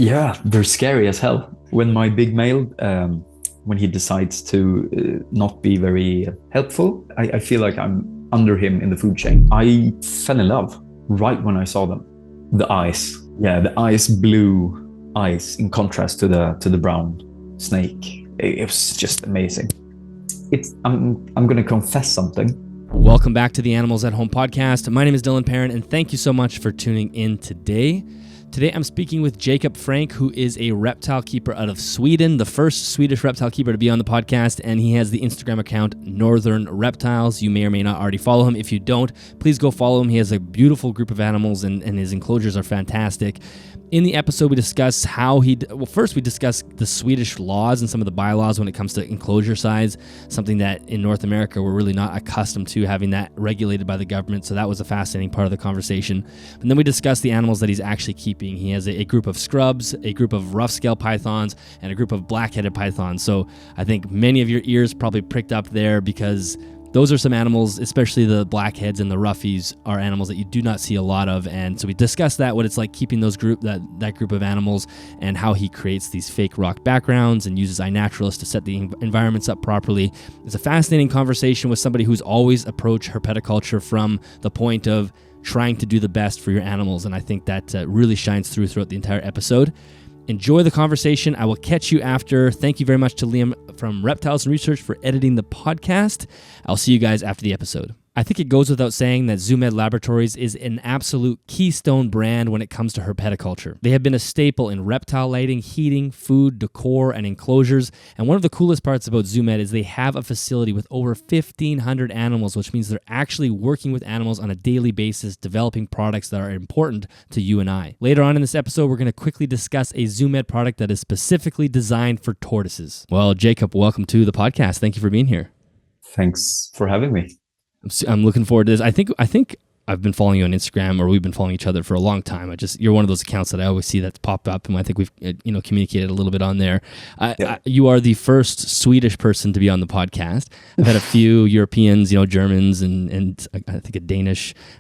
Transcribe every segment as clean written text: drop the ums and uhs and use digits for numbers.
Yeah, they're scary as hell. When my big male, when he decides to not be very helpful, I feel like I'm under him in the food chain. I fell in love right when I saw them. The eyes, yeah, the ice blue eyes in contrast to the brown snake. It was just amazing. I'm gonna confess something. Welcome back to the Animals at Home podcast. My name is Dylan Perrin, and thank you so much for tuning in today. Today, I'm speaking with Jacop Frank, who is a reptile keeper out of Sweden, the first Swedish reptile keeper to be on the podcast, and he has the Instagram account Northern Reptiles. You may or may not already follow him. If you don't, please go follow him. He has a beautiful group of animals, and his enclosures are fantastic. In the episode, we discuss first we discuss the Swedish laws and some of the bylaws when it comes to enclosure size, something that in North America we're really not accustomed to having that regulated by the government. So that was a fascinating part of the conversation. And then we discuss the animals that he's actually keeping. He has a group of scrubs, a group of rough scale pythons, and a group of black-headed pythons. So I think many of your ears probably pricked up there because those are some animals, especially the blackheads and the roughies, are animals that you do not see a lot of. And so we discussed that, what it's like keeping that group of animals, and how he creates these fake rock backgrounds and uses iNaturalist to set the environments up properly. It's a fascinating conversation with somebody who's always approached herpetoculture from the point of trying to do the best for your animals. And I think that really shines throughout the entire episode. Enjoy the conversation. I will catch you after. Thank you very much to Liam from Reptiles and Research for editing the podcast. I'll see you guys after the episode. I think it goes without saying that ZooMed Laboratories is an absolute keystone brand when it comes to herpetoculture. They have been a staple in reptile lighting, heating, food, decor, and enclosures. And one of the coolest parts about ZooMed is they have a facility with over 1,500 animals, which means they're actually working with animals on a daily basis, developing products that are important to you and I. Later on in this episode, we're going to quickly discuss a ZooMed product that is specifically designed for tortoises. Well, Jacop, welcome to the podcast. Thank you for being here. Thanks for having me. I'm looking forward to this. I think I've been following you on Instagram, or we've been following each other for a long time. You're one of those accounts that I always see that's popped up, and I think we've communicated a little bit on there. You are the first Swedish person to be on the podcast. I've had a few Europeans, Germans, and I think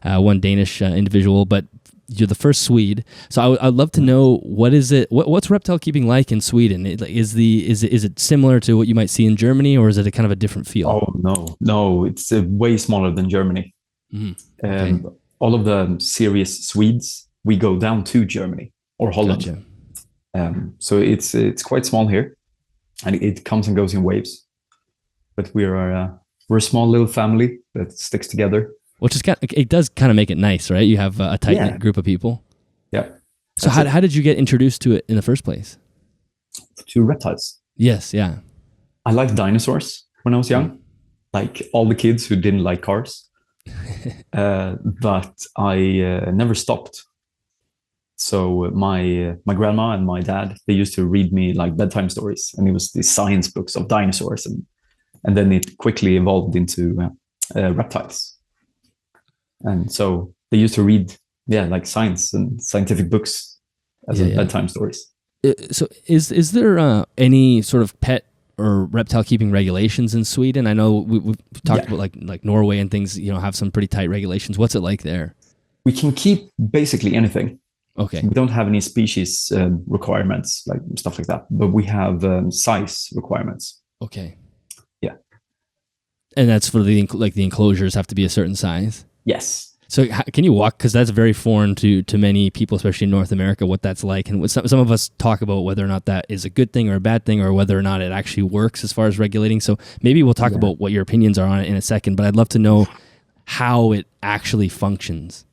one Danish individual, but you're the first Swede. So I'd love to know what's reptile keeping like in Sweden? Is it similar to what you might see in Germany, or is it a kind of a different feel? Oh no, it's way smaller than Germany. Okay. All of the serious Swedes, we go down to Germany or Holland. Gotcha. So it's quite small here, and it comes and goes in waves. But we're a small little family that sticks together. Which is it does kind of make it nice, right? You have a tight-knit group of people. Yeah. So how did you get introduced to it in the first place? To reptiles. Yes, yeah. I liked dinosaurs when I was young, like all the kids who didn't like cars. But I never stopped. So my grandma and my dad, they used to read me like bedtime stories, and it was the science books of dinosaurs, and then it quickly evolved into reptiles. And so they used to read, like science and scientific books as bedtime stories. So is there any sort of pet or reptile keeping regulations in Sweden? I know we've talked about like Norway and things, have some pretty tight regulations. What's it like there? We can keep basically anything. Okay. We don't have any species requirements, like stuff like that, but we have size requirements. Okay. Yeah. And that's for the enclosures have to be a certain size? Yes. So can you walk, because that's very foreign to many people, especially in North America, what that's like. And some of us talk about whether or not that is a good thing or a bad thing, or whether or not it actually works as far as regulating. So maybe we'll talk about what your opinions are on it in a second, but I'd love to know how it actually functions.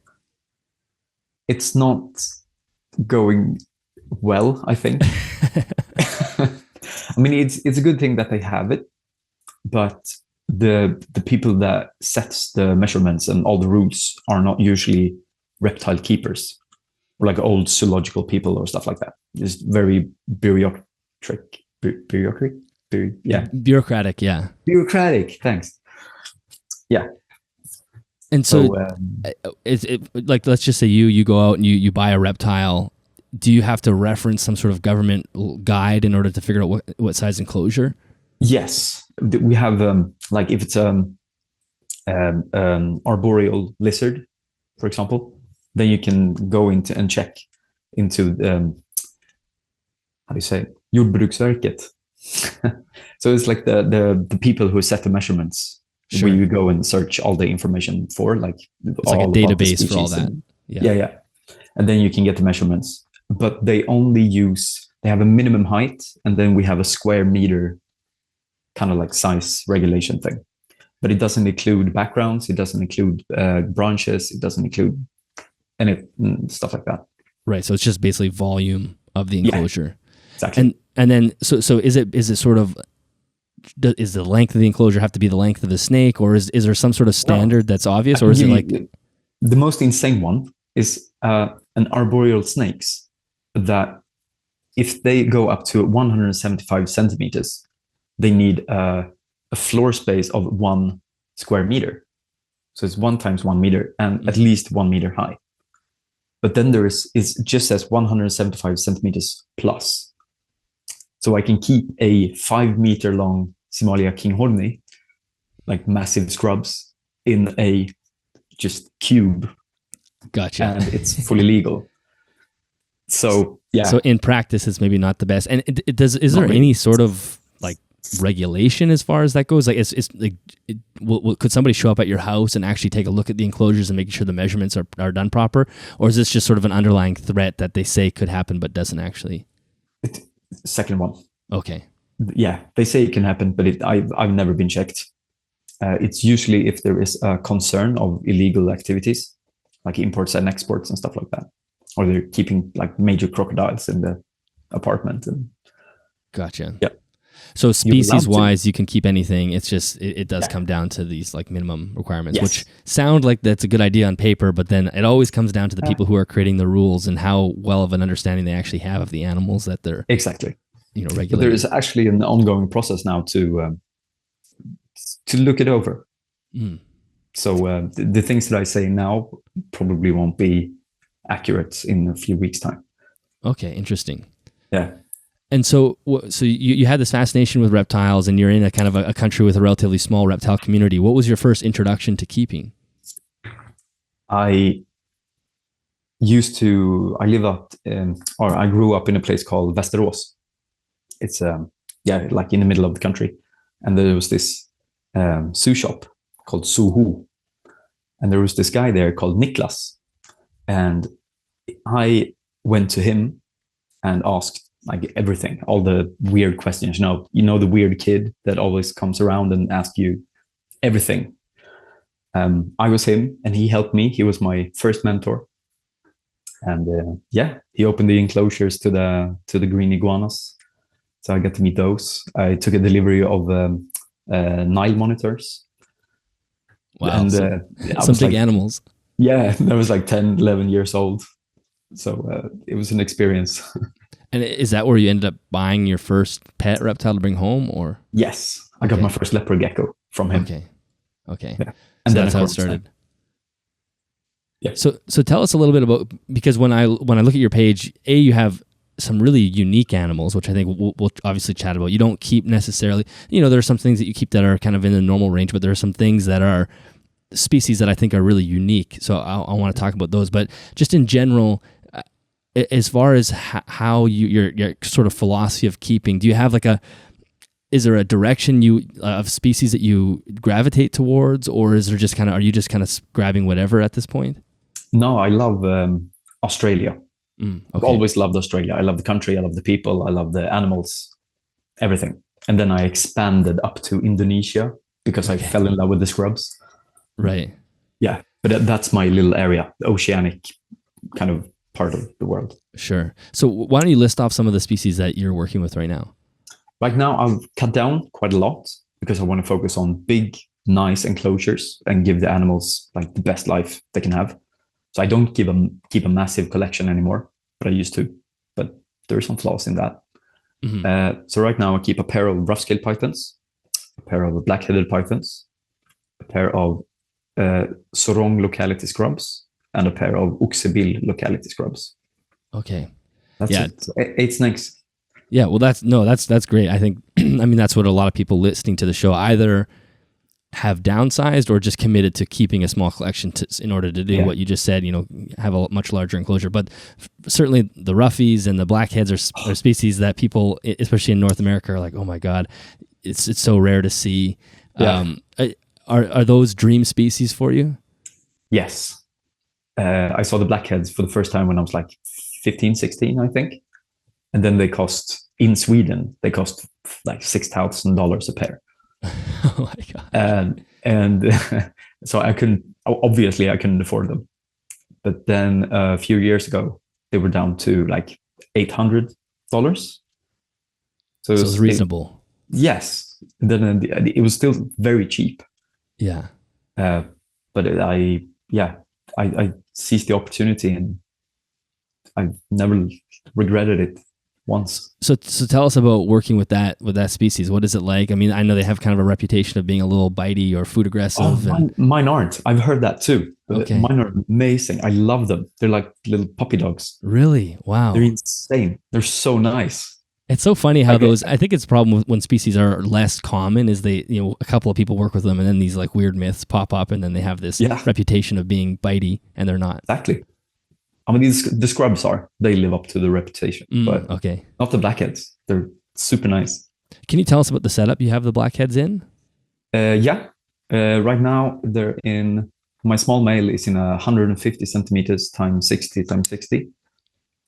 It's not going well, I think. I mean, it's a good thing that they have it, but the people that sets the measurements and all the rules are not usually reptile keepers, or like old zoological people or stuff like that. It's very bureaucratic. Bureaucratic, yeah. Bureaucratic, thanks. Yeah. And so is it like, let's just say you go out and you buy a reptile. Do you have to reference some sort of government guide in order to figure out what size enclosure? Yes, we have like if it's arboreal lizard, for example, then you can go into and check into how do you say, Jordbruksverket. So it's like the people who set the measurements. Sure. Where you go and search all the information for, like, it's like a database for all that. Yeah. And then you can get the measurements. But they have a minimum height, and then we have a square meter kind of like size regulation thing. But it doesn't include backgrounds, it doesn't include branches, it doesn't include any stuff like that. Right. So it's just basically volume of the enclosure. Yeah, exactly. And then so is it sort of, is the length of the enclosure have to be the length of the snake, or is there some sort of standard that's obvious, or is it like the most insane one is an arboreal snakes that if they go up to 175 centimeters, they need a floor space of 1 square meter. So it's 1 times 1 meter and at least 1 meter high. But then it just says 175 centimeters plus. So I can keep a 5 meter long Simalia kinghorni, like massive scrubs, in a just cube. Gotcha. And it's fully legal. So yeah. So in practice, it's maybe not the best. And is there any sort of like regulation as far as that goes? Like, it's like, could somebody show up at your house and actually take a look at the enclosures and making sure the measurements are done proper, or is this just sort of an underlying threat that they say could happen but doesn't actually? Second one. Okay. Yeah, they say it can happen, but I've never been checked. It's usually if there is a concern of illegal activities, like imports and exports and stuff like that, or they're keeping like major crocodiles in the apartment. And gotcha. Yeah. So species wise, you can keep anything. It's just it does come down to these like minimum requirements, which sound like that's a good idea on paper, but then it always comes down to the people who are creating the rules and how well of an understanding they actually have of the animals that they're regulating. But there is actually an ongoing process now to look it over. So the things that I say now probably won't be accurate in a few weeks' time. Okay, interesting. Yeah. And so you had this fascination with reptiles, and you're in a kind of a country with a relatively small reptile community. What was your first introduction to keeping? I grew up in a place called Västerås. It's like in the middle of the country, and there was this zoo shop called Suhu, and there was this guy there called Niklas, and I went to him and asked like everything, all the weird questions. The weird kid that always comes around and asks you everything. I was him, and he helped me. He was my first mentor, and he opened the enclosures to the green iguanas. So I got to meet those. I took a delivery of Nile monitors. Wow, and some big animals. Yeah, I was like 10, 11 years old. So it was an experience. And is that where you ended up buying your first pet reptile to bring home, or? Yes, I got my first leopard gecko from him. Okay. Yeah. And so that's how it started. Yeah. So tell us a little bit about, because when I look at your page, you have some really unique animals, which I think we'll obviously chat about. You don't keep necessarily, there are some things that you keep that are kind of in the normal range, but there are some things that are species that I think are really unique. So I want to talk about those. But just in general, as far as how your sort of philosophy of keeping, do you have is there a direction of species that you gravitate towards, or is there just are you just kind of grabbing whatever at this point? No, I love Australia. Okay. I've always loved Australia. I love the country. I love the people. I love the animals, everything. And then I expanded up to Indonesia because I fell in love with the scrubs. Right. Yeah. But that's my little area, the oceanic kind of part of the world. Sure. So why don't you list off some of the species that you're working with right now? Right now, I've cut down quite a lot because I want to focus on big, nice enclosures and give the animals like the best life they can have. So I don't keep a massive collection anymore, but I used to. But there are some flaws in that. Mm-hmm. So right now I keep a pair of rough-scaled pythons, a pair of blackheaded pythons, a pair of Sorong locality scrubs, and a pair of Oxebill locality scrubs. Okay. That's it. So 8 snakes. Yeah, well that's great. I think that's what a lot of people listening to the show either have downsized or just committed to keeping a small collection in order to do what you just said, have a much larger enclosure. But certainly the roughies and the blackheads are species that people, especially in North America, are like, oh my God, it's so rare to see. Yeah. Are those dream species for you? Yes. I saw the blackheads for the first time when I was like 15, 16, I think. And then in Sweden, they cost like $6,000 a pair. Oh my God. And so I couldn't afford them. But then a few years ago, they were down to like $800. So it was reasonable. Yes. Then it was still very cheap. Yeah. But I seized the opportunity and I've never regretted it once. So tell us about working with that species. What is it like? I mean, I know they have kind of a reputation of being a little bitey or food aggressive. Mine aren't. I've heard that too. Okay. Mine are amazing. I love them. They're like little puppy dogs. Really? Wow. They're insane. They're so nice. It's so funny how I think it's a problem with when species are less common is they, a couple of people work with them and then these like weird myths pop up and then they have this reputation of being bitey and they're not. Exactly. I mean, the scrubs they live up to the reputation, but not the blackheads. They're super nice. Can you tell us about the setup you have the blackheads in? Right now my small male is in 150 centimeters times 60 times 60,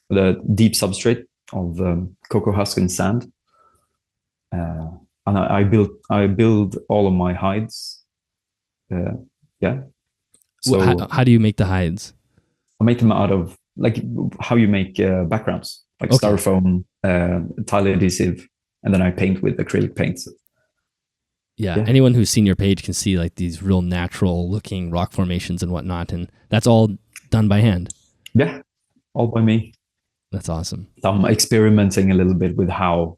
the deep substrate of cocoa husk and sand. And I build all of my hides. So how do you make the hides? I make them out of like how you make backgrounds, like styrofoam, tile adhesive, and then I paint with acrylic paints. Yeah, anyone who's seen your page can see like these real natural looking rock formations and whatnot, and that's all done by hand. Yeah, all by me. That's awesome. I'm experimenting a little bit with how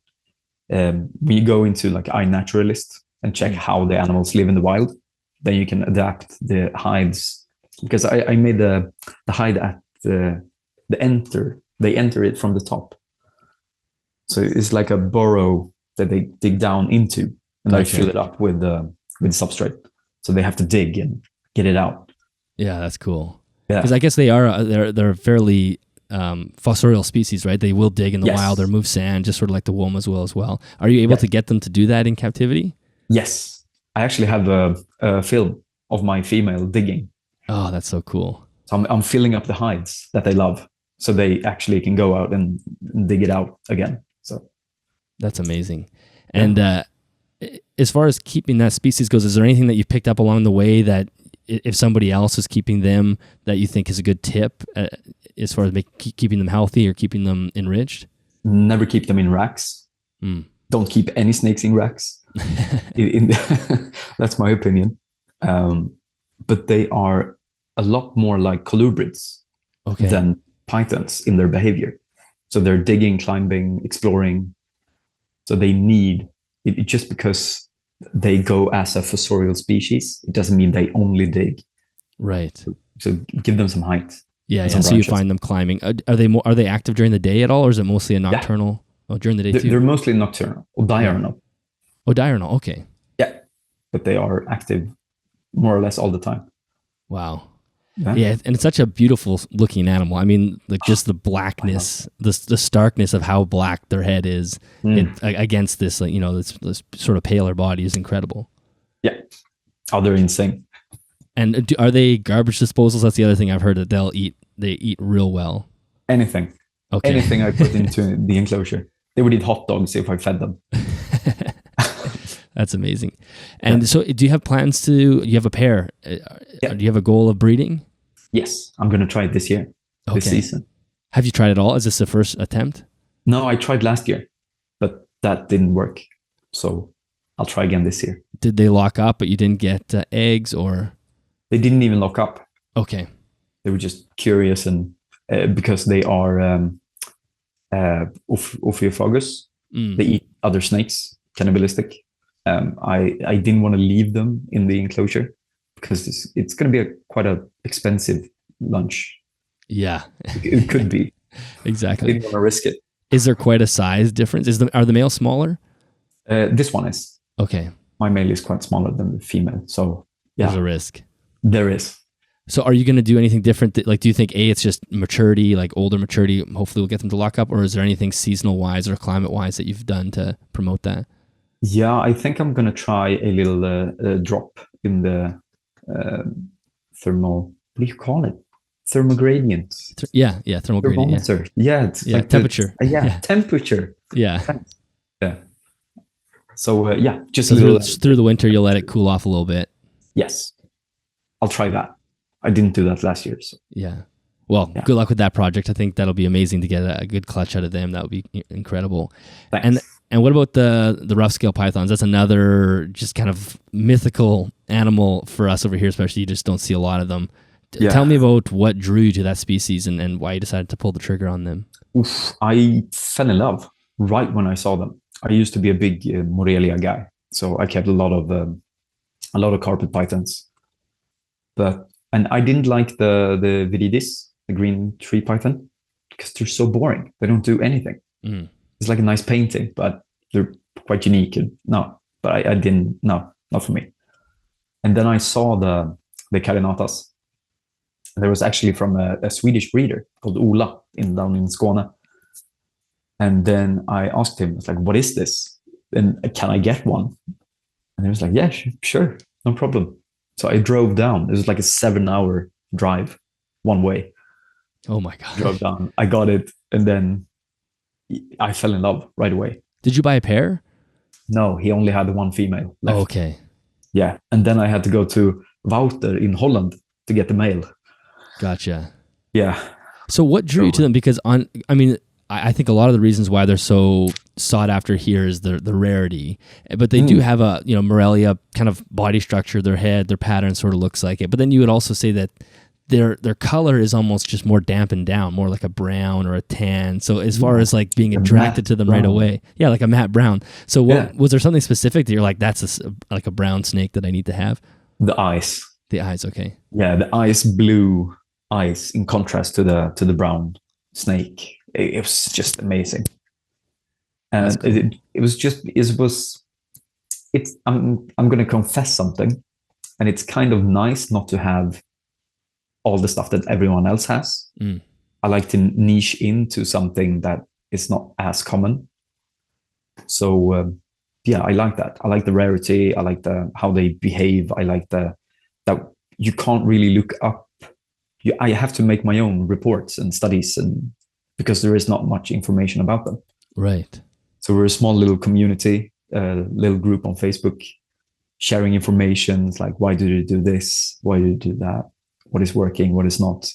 we go into like iNaturalist and check how the animals live in the wild. Then you can adapt the hides. Because I made the hide at the enter. They enter it from the top. So it's like a burrow that they dig down into. And I fill it up with substrate. So they have to dig and get it out. Yeah, that's cool. Yeah. Because I guess they're fairly fossorial species, right? They will dig in the wild or move sand, just sort of like the womas will as well. Are you able to get them to do that in captivity? Yes. I actually have a film of my female digging. Oh, that's so cool. So I'm filling up the hides that they love so they actually can go out and dig it out again. So that's amazing. And as far as keeping that species goes, is there anything that you picked up along the way that if somebody else is keeping them that you think is a good tip as far as keeping them healthy or keeping them enriched? Never keep them in racks. Don't keep any snakes in racks. That's my opinion. But they are a lot more like colubrids than pythons in their behavior. So they're digging, climbing, exploring. So they need it just because they go as a fossorial species. It doesn't mean they only dig. Right. So give them some height. Yeah. So you find them climbing. Are they active during the day at all, or is it mostly a nocturnal? Oh, during the day too. They're mostly nocturnal or diurnal. Oh, diurnal. Okay. Yeah, but they are active more or less all the time. Wow. Yeah, and it's such a beautiful looking animal. I mean, like just the blackness, the starkness of how black their head is against this, like, this sort of paler body is incredible. Yeah. Oh, they're insane. And are they garbage disposals? That's the other thing I've heard that they eat real well. Anything. Okay. Anything I put into the enclosure. They would eat hot dogs if I fed them. That's amazing. And so do you have plans you have a pair? Do you have a goal of breeding? Yes, I'm going to try it this year, this season. Have you tried it all? Is this the first attempt? No, I tried last year, but that didn't work. So I'll try again this year. Did they lock up, but you didn't get eggs or? They didn't even lock up. Okay. They were just curious and because they are Ophiophagus. They eat other snakes, cannibalistic. I didn't want to leave them in the enclosure because it's going to be quite an expensive lunch. Yeah. It could be. Exactly. I didn't want to risk it. Is there quite a size difference? Are the males smaller? This one is. Okay. my male is quite smaller than the female. So There's a yeah, risk. there is. So are you going to do anything different? Like, do you think it's just maturity, like older maturity, hopefully we'll get them to lock up, or is there anything seasonal wise or climate wise that you've done to promote that? Yeah, I think I'm gonna try a little drop in the thermal. What do you call it? Thermogradient. Yeah, thermal gradient. Thermometer. Yeah, it's Yeah, like temperature. yeah, temperature. Yeah. Thanks. Yeah. So yeah, just So a little. through the winter, you'll let it cool off a little bit. Yes, I'll try that. I didn't do that last year. So. Yeah. Well, Yeah. good luck with that project. I think that'll be amazing to get a good clutch out of them. That would be incredible. Thanks. And what about the rough scale pythons? That's another just kind of mythical animal for us over here, especially. You just don't see a lot of them. Yeah. Tell me about what drew you to that species and why you decided to pull the trigger on them. Oof, I fell in love right when I saw them. I used to be a big Morelia guy, so I kept a lot of carpet pythons. And I didn't like the viridis, the green tree python, because they're so boring. They don't do anything. Mm. It's like a nice painting, but they're quite unique. And no, but I didn't. No, not for me. And then I saw the carinatas. There was actually from a Swedish breeder called Ola down in Skåne. And then I asked him, it's like, what is this? And can I get one? And he was like, yeah, sure, no problem. So I drove down. It was like a 7-hour drive one way. Oh my God. Drove down. I got it. And then I fell in love right away. Did you buy a pair? No, he only had one female left. Oh, okay. Yeah. And then I had to go to Wouter in Holland to get the male. Gotcha. Yeah. So what drew you to them? Because I think a lot of the reasons why they're so sought after here is the rarity, but they do have a, Morelia kind of body structure, their head, their pattern sort of looks like it. But then you would also say that their color is almost just more dampened down, more like a brown or a tan. So as far as like being attracted to them right away, yeah, like a matte brown. So was there something specific that you're like, that's like a brown snake that I need to have? The eyes. The eyes, okay. Yeah, the ice blue eyes in contrast to the brown snake. It was just amazing. And cool. I'm going to confess something, and it's kind of nice not to have all the stuff that everyone else has. I like to niche into something that is not as common. So yeah, I like that. I like the rarity. I like how they behave. I like that you can't really look up. I have to make my own reports and studies, and because there is not much information about them. Right. So we're a small little community, little group on Facebook, sharing information. It's like, why do you do this? Why do you do that? What is working? What is not?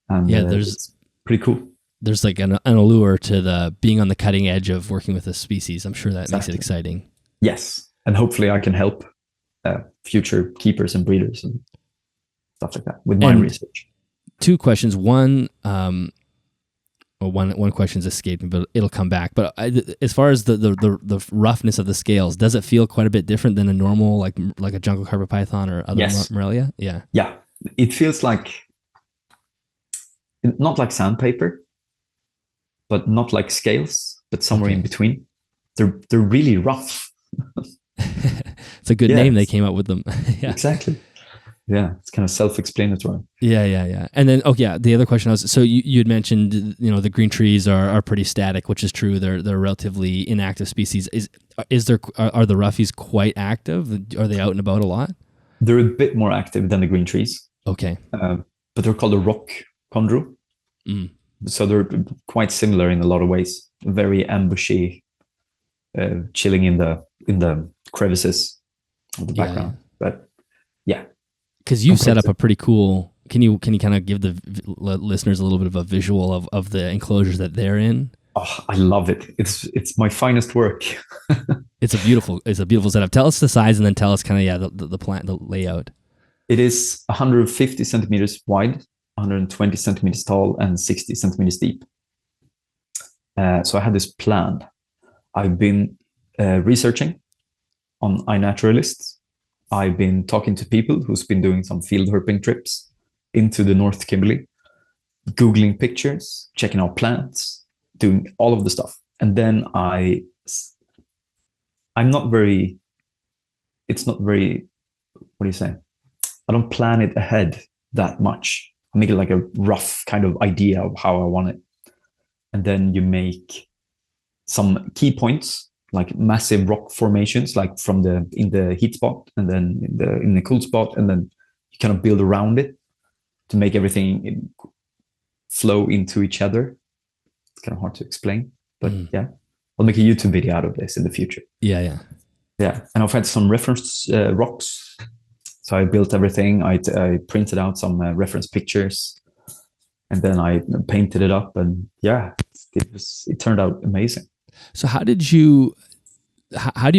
And yeah, it's pretty cool. There's like an allure to the being on the cutting edge of working with a species. I'm sure that makes it exciting. Yes. And hopefully I can help future keepers and breeders and stuff like that with my research. 2 questions. One question's escaping, but it'll come back. But as far as the roughness of the scales, does it feel quite a bit different than a normal, like a jungle carpet python or other Morelia? Yeah. Yeah. It feels like, not like sandpaper, but not like scales, but somewhere in between. They're really rough. It's a good name they came up with them. Yeah. Exactly. Yeah, it's kind of self-explanatory. Yeah. And then, the other question was, so you had mentioned, the green trees are pretty static, which is true. They're relatively inactive species. Are the roughies quite active? Are they out and about a lot? They're a bit more active than the green trees. Okay. But they're called a rock chondro. So they're quite similar in a lot of ways. Very ambushy, chilling in the crevices of the background. But yeah. Because you set up a pretty cool. Can you kind of give the listeners a little bit of a visual of the enclosures that they're in? Oh, I love it. It's my finest work. It's a beautiful setup. Tell us the size, and then tell us kind of the layout. It is 150 centimeters wide, 120 centimeters tall, and 60 centimeters deep. So I had this plan. I've been researching on iNaturalist. I've been talking to people who's been doing some field herping trips into the North Kimberley, Googling pictures, checking out plants, doing all of the stuff. And then I'm not very it's not very, what do you say? I don't plan it ahead that much. I make it like a rough kind of idea of how I want it. And then you make some key points, like massive rock formations, like in the heat spot, and then in the cool spot, and then you kind of build around it to make everything flow into each other. It's kind of hard to explain, but yeah, I'll make a YouTube video out of this in the future. Yeah. And I've had some reference rocks. So I built everything. I printed out some reference pictures, and then I painted it up, and yeah, it turned out amazing. So how do you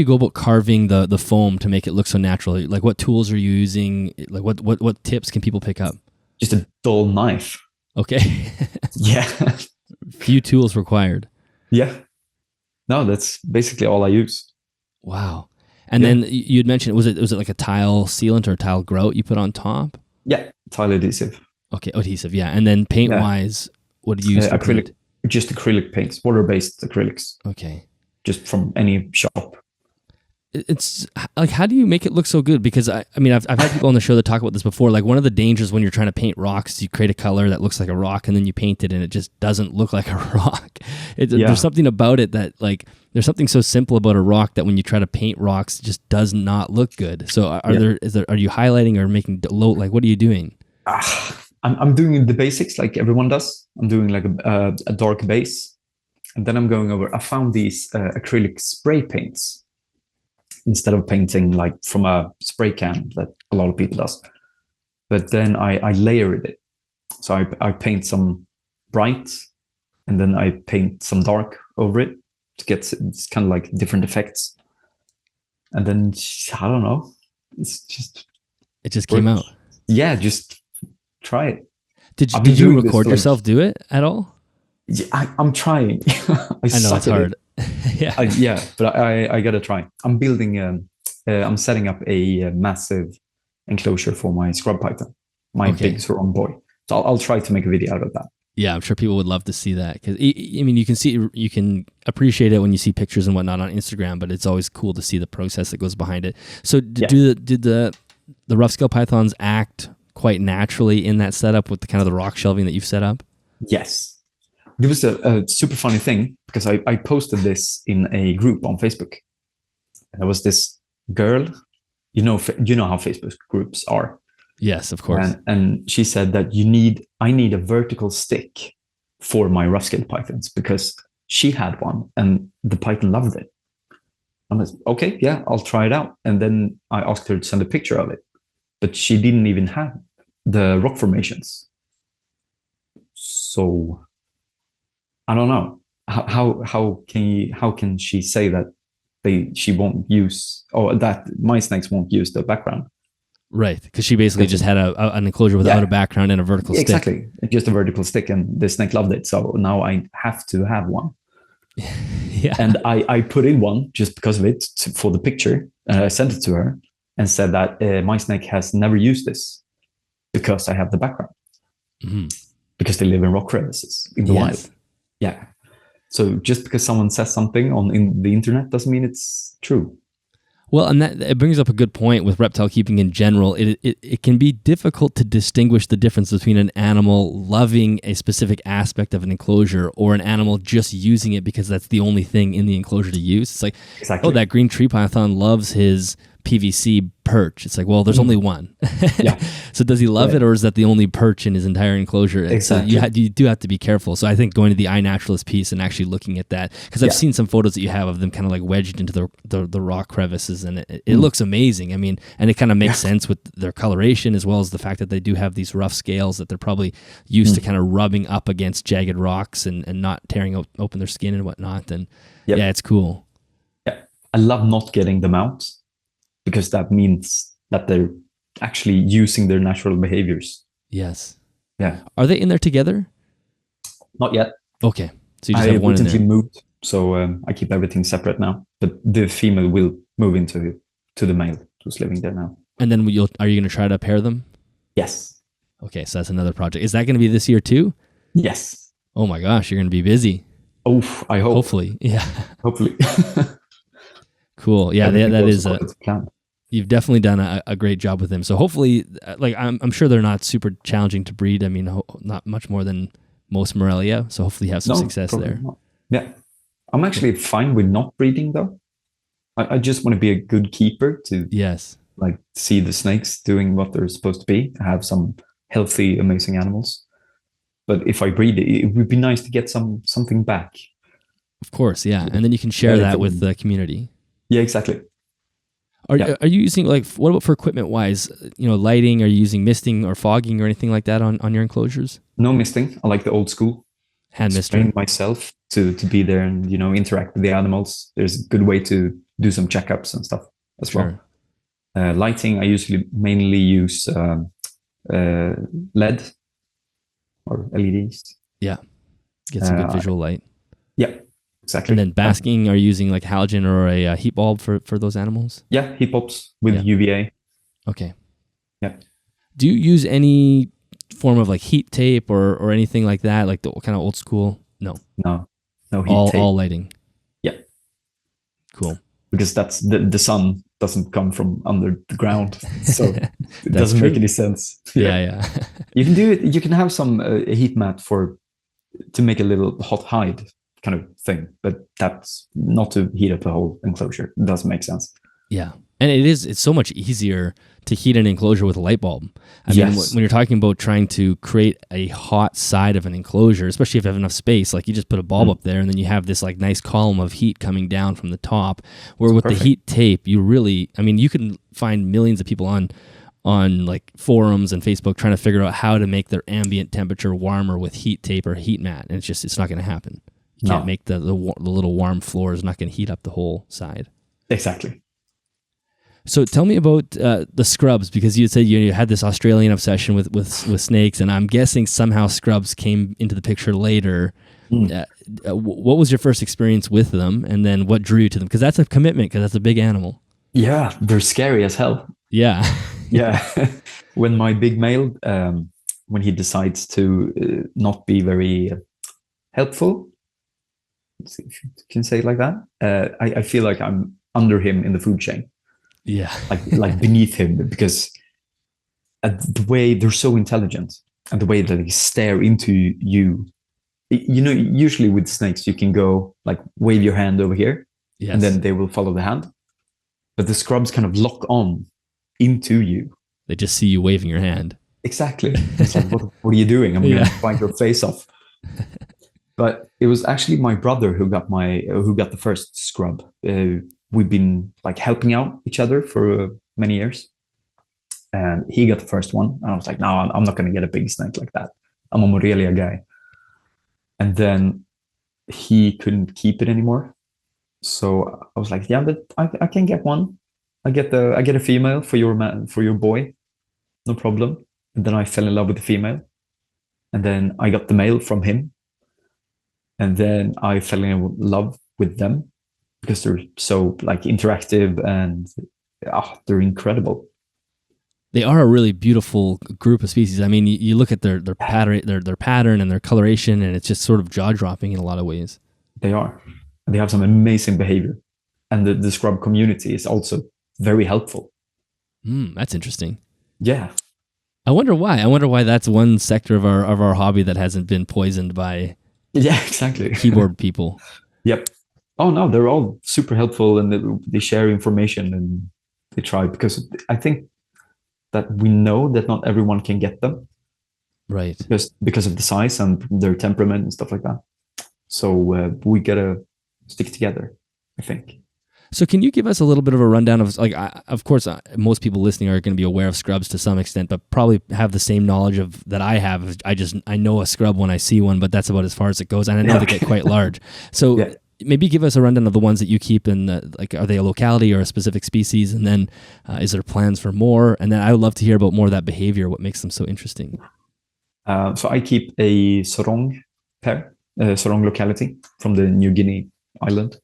go about carving the foam to make it look so natural? Like, what tools are you using? Like, what tips can people pick up? Just a dull knife. Okay. Yeah. Few tools required. Yeah. No, that's basically all I use. Wow. And then you had mentioned, was it like a tile sealant or a tile grout you put on top? Yeah, tile adhesive. Okay, adhesive, yeah. And then paint-wise, what do you use for acrylic paint? Just acrylic paints, water-based acrylics. Okay. Just from any shop. It's like, how do you make it look so good? Because I've had people on the show that talk about this before. Like, one of the dangers when you're trying to paint rocks is you create a color that looks like a rock, and then you paint it and it just doesn't look like a rock. There's something about it that, like, there's something so simple about a rock that when you try to paint rocks, it just does not look good. So are you highlighting or making low? Like, what are you doing? I'm doing the basics like everyone does. I'm doing like a dark base, and then I'm going over. I found these acrylic spray paints instead of painting like from a spray can that a lot of people does. But then I layered it. So I paint some bright, and then I paint some dark over it to get it's kind of like different effects. And then I don't know. It just came out. Yeah, just try it. Did you record yourself do it at all? Yeah, I'm trying. I know it's hard. Yeah. But I gotta try. I'm building. I'm setting up a massive enclosure for my scrub python, my big surround boy. So I'll try to make a video out of that. Yeah, I'm sure people would love to see that, because I mean, you can appreciate it when you see pictures and whatnot on Instagram, but it's always cool to see the process that goes behind it. So did the rough scale pythons act quite naturally in that setup with the kind of the rock shelving that you've set up? Yes. It was a super funny thing, because I posted this in a group on Facebook. And there was this girl, you know how Facebook groups are. Yes, of course. And she said that I need a vertical stick for my rough scale pythons, because she had one and the python loved it. I was okay, yeah, I'll try it out. And then I asked her to send a picture of it, but she didn't even have the rock formations. So I don't know how can she say that she won't use, or that my snakes won't use the background? Right, because she basically just had an enclosure without a background and a vertical stick. Exactly, just a vertical stick, and the snake loved it. So now I have to have one. Yeah, and I put in one just because of it for the picture. I sent it to her and said that my snake has never used this because I have the background. Mm-hmm. Because they live in rock crevices in the wild. Yeah. So just because someone says something in the internet doesn't mean it's true. Well, and that it brings up a good point with reptile keeping in general. It can be difficult to distinguish the difference between an animal loving a specific aspect of an enclosure or an animal just using it because that's the only thing in the enclosure to use. It's like, oh, that green tree python loves his PVC perch. It's like, well, there's only one. Yeah. So does he love it, or is that the only perch in his entire enclosure? And exactly. So you do have to be careful. So I think going to the iNaturalist piece and actually looking at that, because I've seen some photos that you have of them kind of like wedged into the rock crevices, and it looks amazing. I mean, and it kind of makes sense with their coloration, as well as the fact that they do have these rough scales that they're probably used to kind of rubbing up against jagged rocks and not tearing open their skin and whatnot. And yeah, it's cool. Yeah, I love not getting them out, because that means that they're actually using their natural behaviors. Yes. Yeah. Are they in there together? Not yet. Okay. So you just have one in there. I recently moved, so I keep everything separate now. But the female will move into the male who's living there now. And then are you going to try to pair them? Yes. Okay, so that's another project. Is that going to be this year too? Yes. Oh my gosh, you're going to be busy. Oh, I hope. Hopefully, yeah. Hopefully. Cool. Yeah, that is a plan. You've definitely done a great job with them. So hopefully, like I'm sure they're not super challenging to breed. I mean, not much more than most Morelia. So hopefully you have some success probably there. not. Yeah. I'm actually fine with not breeding though. I just want to be a good keeper to Yes. like see the snakes doing what they're supposed to be, have some healthy, amazing animals. But if I breed it, it would be nice to get something back. Of course, yeah. And then you can share that with the community. Yeah, exactly. Are you using, like, what about for equipment wise, lighting? Are you using misting or fogging or anything like that on your enclosures? No misting. I like the old school. Hand mister. Train myself to be there and, interact with the animals. There's a good way to do some checkups and stuff as well. Lighting, I usually mainly use LED or LEDs. Yeah. Get some good visual light. Yeah, exactly. And then basking, are you using like halogen or a heat bulb for those animals? Yeah, heat bulbs with UVA. Okay. Yeah. Do you use any form of like heat tape or anything like that, like the kind of old school? No heat tape. All lighting. Yeah. Cool. Because that's the sun doesn't come from under the ground, so it doesn't make any sense. Yeah. You can do it. You can have some heat mat to make a little hot hide kind of thing, but that's not to heat up the whole enclosure. It doesn't make sense. Yeah. And it's so much easier to heat an enclosure with a light bulb. I mean, when you're talking about trying to create a hot side of an enclosure, especially if you have enough space, like you just put a bulb up there and then you have this like nice column of heat coming down from the top, where with the heat tape, you can find millions of people on like forums and Facebook trying to figure out how to make their ambient temperature warmer with heat tape or heat mat. And it's not going to happen. You can't make the little warm floors, not going to heat up the whole side. Exactly. So tell me about the scrubs, because you said you had this Australian obsession with snakes, and I'm guessing somehow scrubs came into the picture later. What was your first experience with them, and then what drew you to them? Because that's a commitment, because that's a big animal. Yeah, they're scary as hell. Yeah. Yeah. When my big male, when he decides to not be very helpful, if you can say it like that, I feel like I'm under him in the food chain. Yeah. like beneath him, because the way they're so intelligent and the way that they stare into you, usually with snakes, you can go like wave your hand over here, and then they will follow the hand. But the scrubs kind of lock on into you. They just see you waving your hand. Exactly. It's like, what are you doing? I'm going to bite your face off. But it was actually my brother who got the first scrub. We've been like helping out each other for many years, and he got the first one. And I was like, no, I'm not going to get a big snake like that. I'm a Morelia guy. And then he couldn't keep it anymore. So I was like, yeah, but I can get one. I get a female for your boy, no problem. And then I fell in love with the female, and then I got the male from him, and then I fell in love with them because they're so like interactive and they're incredible. They are a really beautiful group of species. I mean, you look at their pattern, their pattern and their coloration, and it's just sort of jaw dropping in a lot of ways. They are. They have some amazing behavior, and the scrub community is also very helpful. That's interesting. Yeah. I wonder why that's one sector of our hobby that hasn't been poisoned by exactly keyboard people. Yep. Oh no, they're all super helpful, and they share information and they try, because I think that we know that not everyone can get them. Right. Because of the size and their temperament and stuff like that. So we gotta stick together, I think. So can you give us a little bit of a rundown of, like, of course, most people listening are going to be aware of scrubs to some extent, but probably have the same knowledge that I have. I know a scrub when I see one, but that's about as far as it goes. And I know they get quite large. So maybe give us a rundown of the ones that you keep in, like, are they a locality or a specific species? And then is there plans for more? And then I would love to hear about more of that behavior, what makes them so interesting. So I keep a Sorong pair, Sorong locality from the New Guinea island.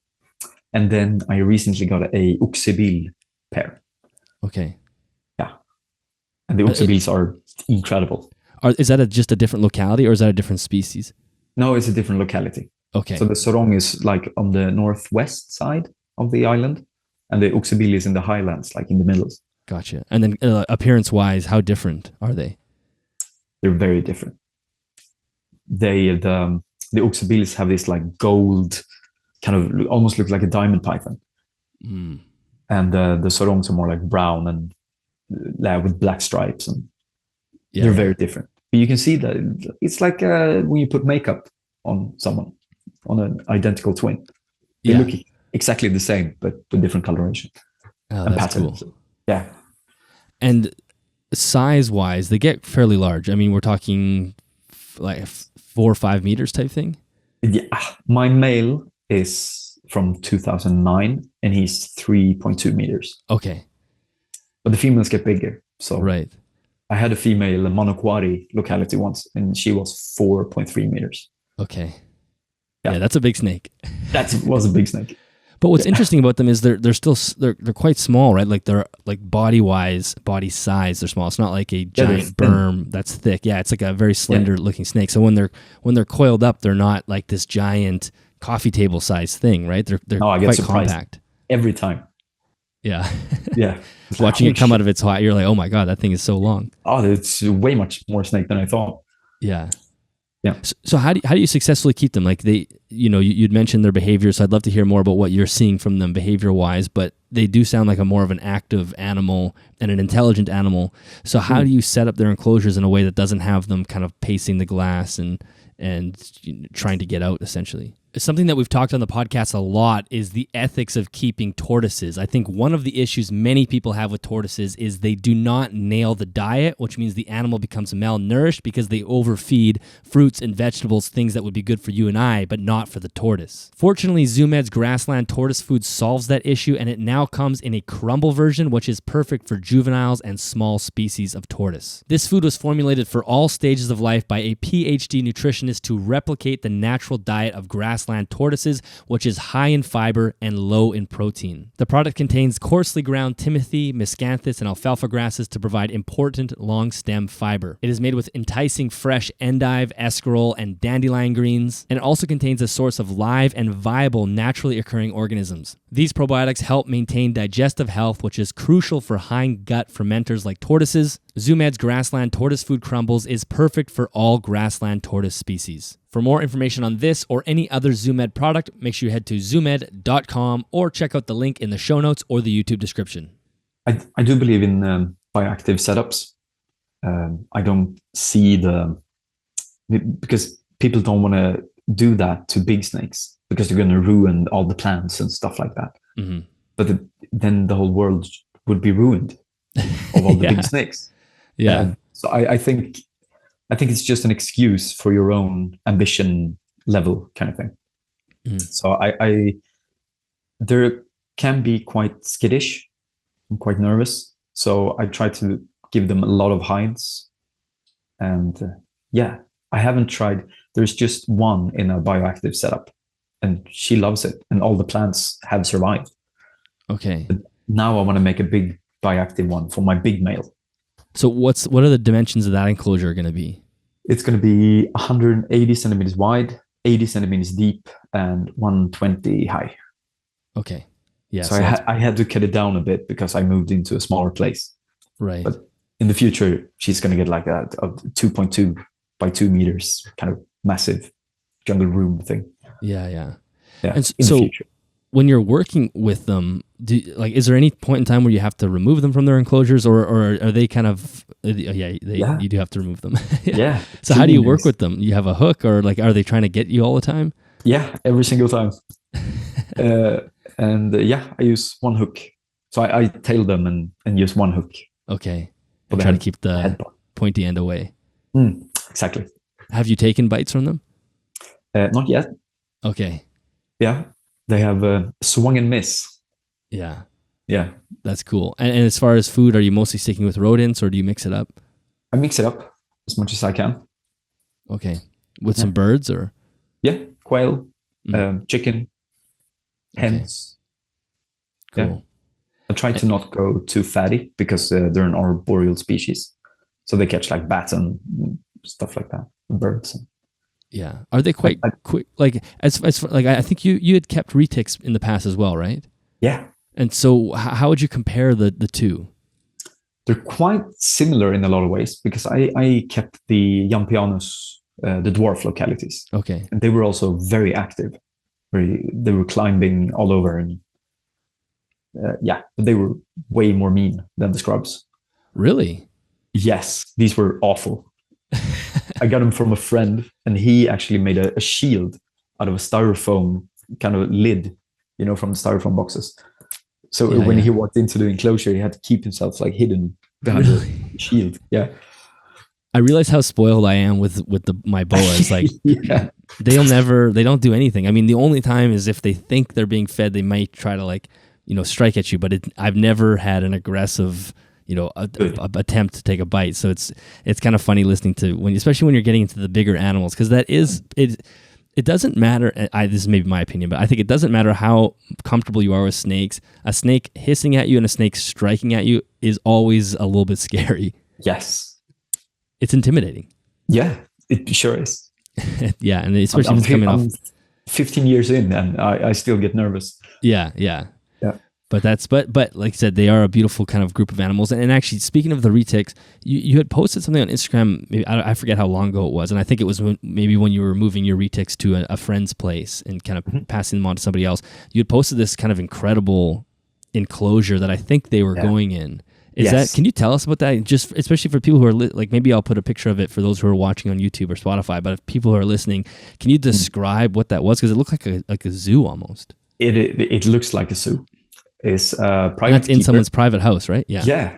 And then I recently got a Uxebil pair. Okay. Yeah. And the Uxebils are incredible. Is that just a different locality, or is that a different species? No, it's a different locality. Okay. So the Sorong is like on the northwest side of the island, and the Oxybili is in the highlands, like in the middle. Gotcha. And then appearance-wise, how different are they? They're very different. The Oxybilis have this like gold, kind of almost look like a diamond python. And the Sorongs are more like brown and with black stripes, and they're very different. But you can see that it's like when you put makeup on someone, on an identical twin. They look exactly the same, but with different coloration and that's patterns. Cool. Yeah. And size-wise, they get fairly large. I mean, we're talking like 4 or 5 meters type thing. Yeah, my male is from 2009, and he's 3.2 meters. Okay. But the females get bigger. So right. I had a female in Manokwari locality once, and she was 4.3 meters. Okay. Yeah, that's a big snake. That was a big snake. But what's interesting about them is they're still quite small, right? Like they're like body size, they're small. It's not like a giant berm that's thick. Yeah, it's like a very slender looking snake. So when they're coiled up, they're not like this giant coffee table size thing, right? They're quite compact every time. Yeah. Yeah. Watching it come out of its height, you're like, oh my God, that thing is so long. Oh, it's way much more snake than I thought. Yeah. Yeah. So how do you successfully keep them? Like you'd mentioned their behavior, so I'd love to hear more about what you're seeing from them behavior wise, but they do sound like a more of an active animal and an intelligent animal. So how do you set up their enclosures in a way that doesn't have them kind of pacing the glass and trying to get out essentially? Something that we've talked on the podcast a lot is the ethics of keeping tortoises. I think one of the issues many people have with tortoises is they do not nail the diet, which means the animal becomes malnourished because they overfeed fruits and vegetables, things that would be good for you and I, but not for the tortoise. Fortunately, Zoo Med's grassland tortoise food solves that issue, and it now comes in a crumble version, which is perfect for juveniles and small species of tortoise. This food was formulated for all stages of life by a PhD nutritionist to replicate the natural diet of grassland tortoises, which is high in fiber and low in protein. The product contains coarsely ground timothy, miscanthus, and alfalfa grasses to provide important long stem fiber. It is made with enticing fresh endive, escarole, and dandelion greens, and it also contains a source of live and viable naturally occurring organisms. These probiotics help maintain digestive health, which is crucial for hindgut fermenters like tortoises. Zoo Med's grassland tortoise food crumbles is perfect for all grassland tortoise species. For more information on this or any other Zoo Med product, make sure you head to zoomed.com or check out the link in the show notes or the YouTube description. I do believe in bioactive setups. I don't see because people don't want to do that to big snakes because they're going to ruin all the plants and stuff like that. Mm-hmm. But then the whole world would be ruined of all the big snakes. Yeah. So I think it's just an excuse for your own ambition level kind of thing. So I there can be quite skittish. I'm quite nervous. So I try to give them a lot of hides. And I haven't tried. There's just one in a bioactive setup and she loves it. And all the plants have survived. Okay. But now I want to make a big bioactive one for my big male. So what are the dimensions of that enclosure going to be? It's going to be 180 centimeters wide, 80 centimeters deep, and 120 high. Okay. Yeah. So I had to cut it down a bit because I moved into a smaller place. Right. But in the future, she's going to get like a 2.2 by 2 meters kind of massive jungle room thing. Yeah. Yeah. And so when you're working with them, is there any point in time where you have to remove them from their enclosures, or are they kind of? You do have to remove them. Yeah. So how do you work with them? You have a hook, or are they trying to get you all the time? Yeah, every single time. I use one hook. So I tail them and use one hook. Okay. And try to keep the pointy end away. Exactly. Have you taken bites from them? Not yet. Okay. Yeah. They have swung and miss. Yeah. Yeah. That's cool. And as far as food, are you mostly sticking with rodents or do you mix it up? I mix it up as much as I can. Okay. With some birds or? Yeah. Quail, chicken, hens. Cool. Yeah. I try to not go too fatty because they're an arboreal species. So they catch like bats and stuff like that, birds. Yeah. Are they quite quick? Like, I think you had kept retics in the past as well, right? Yeah. And so how would you compare the two? They're quite similar in a lot of ways because I kept the Yampianus, the dwarf localities, Okay. and they were also very active. They were climbing all over, and but they were way more mean than the scrubs. Really? Yes, these were awful. I got them from a friend, and he actually made a shield out of a styrofoam kind of lid, from the styrofoam boxes. So when he walked into the enclosure, he had to keep himself like hidden behind the shield. Yeah. I realize how spoiled I am with my boas. Like, they don't do anything. I mean, the only time is if they think they're being fed, they might try to strike at you. But I've never had an aggressive, attempt to take a bite. So it's kind of funny listening to especially when you're getting into the bigger animals, because that is it. It doesn't matter. This is maybe my opinion, but I think it doesn't matter how comfortable you are with snakes. A snake hissing at you and a snake striking at you is always a little bit scary. Yes. It's intimidating. Yeah, it sure is. Yeah, and especially if it's coming off. 15 years in, and I still get nervous. Yeah. But like I said, they are a beautiful kind of group of animals. And actually, speaking of the retics, you had posted something on Instagram. Maybe, I forget how long ago it was, and I think it was maybe when you were moving your retics to a friend's place and kind of passing them on to somebody else. You had posted this kind of incredible enclosure that I think they were going in. Can you tell us about that? Just especially for people who are maybe I'll put a picture of it for those who are watching on YouTube or Spotify. But if people who are listening, can you describe what that was? Because it looked like a zoo almost. It looks like a zoo. Is private. That's in someone's private house, right? Yeah.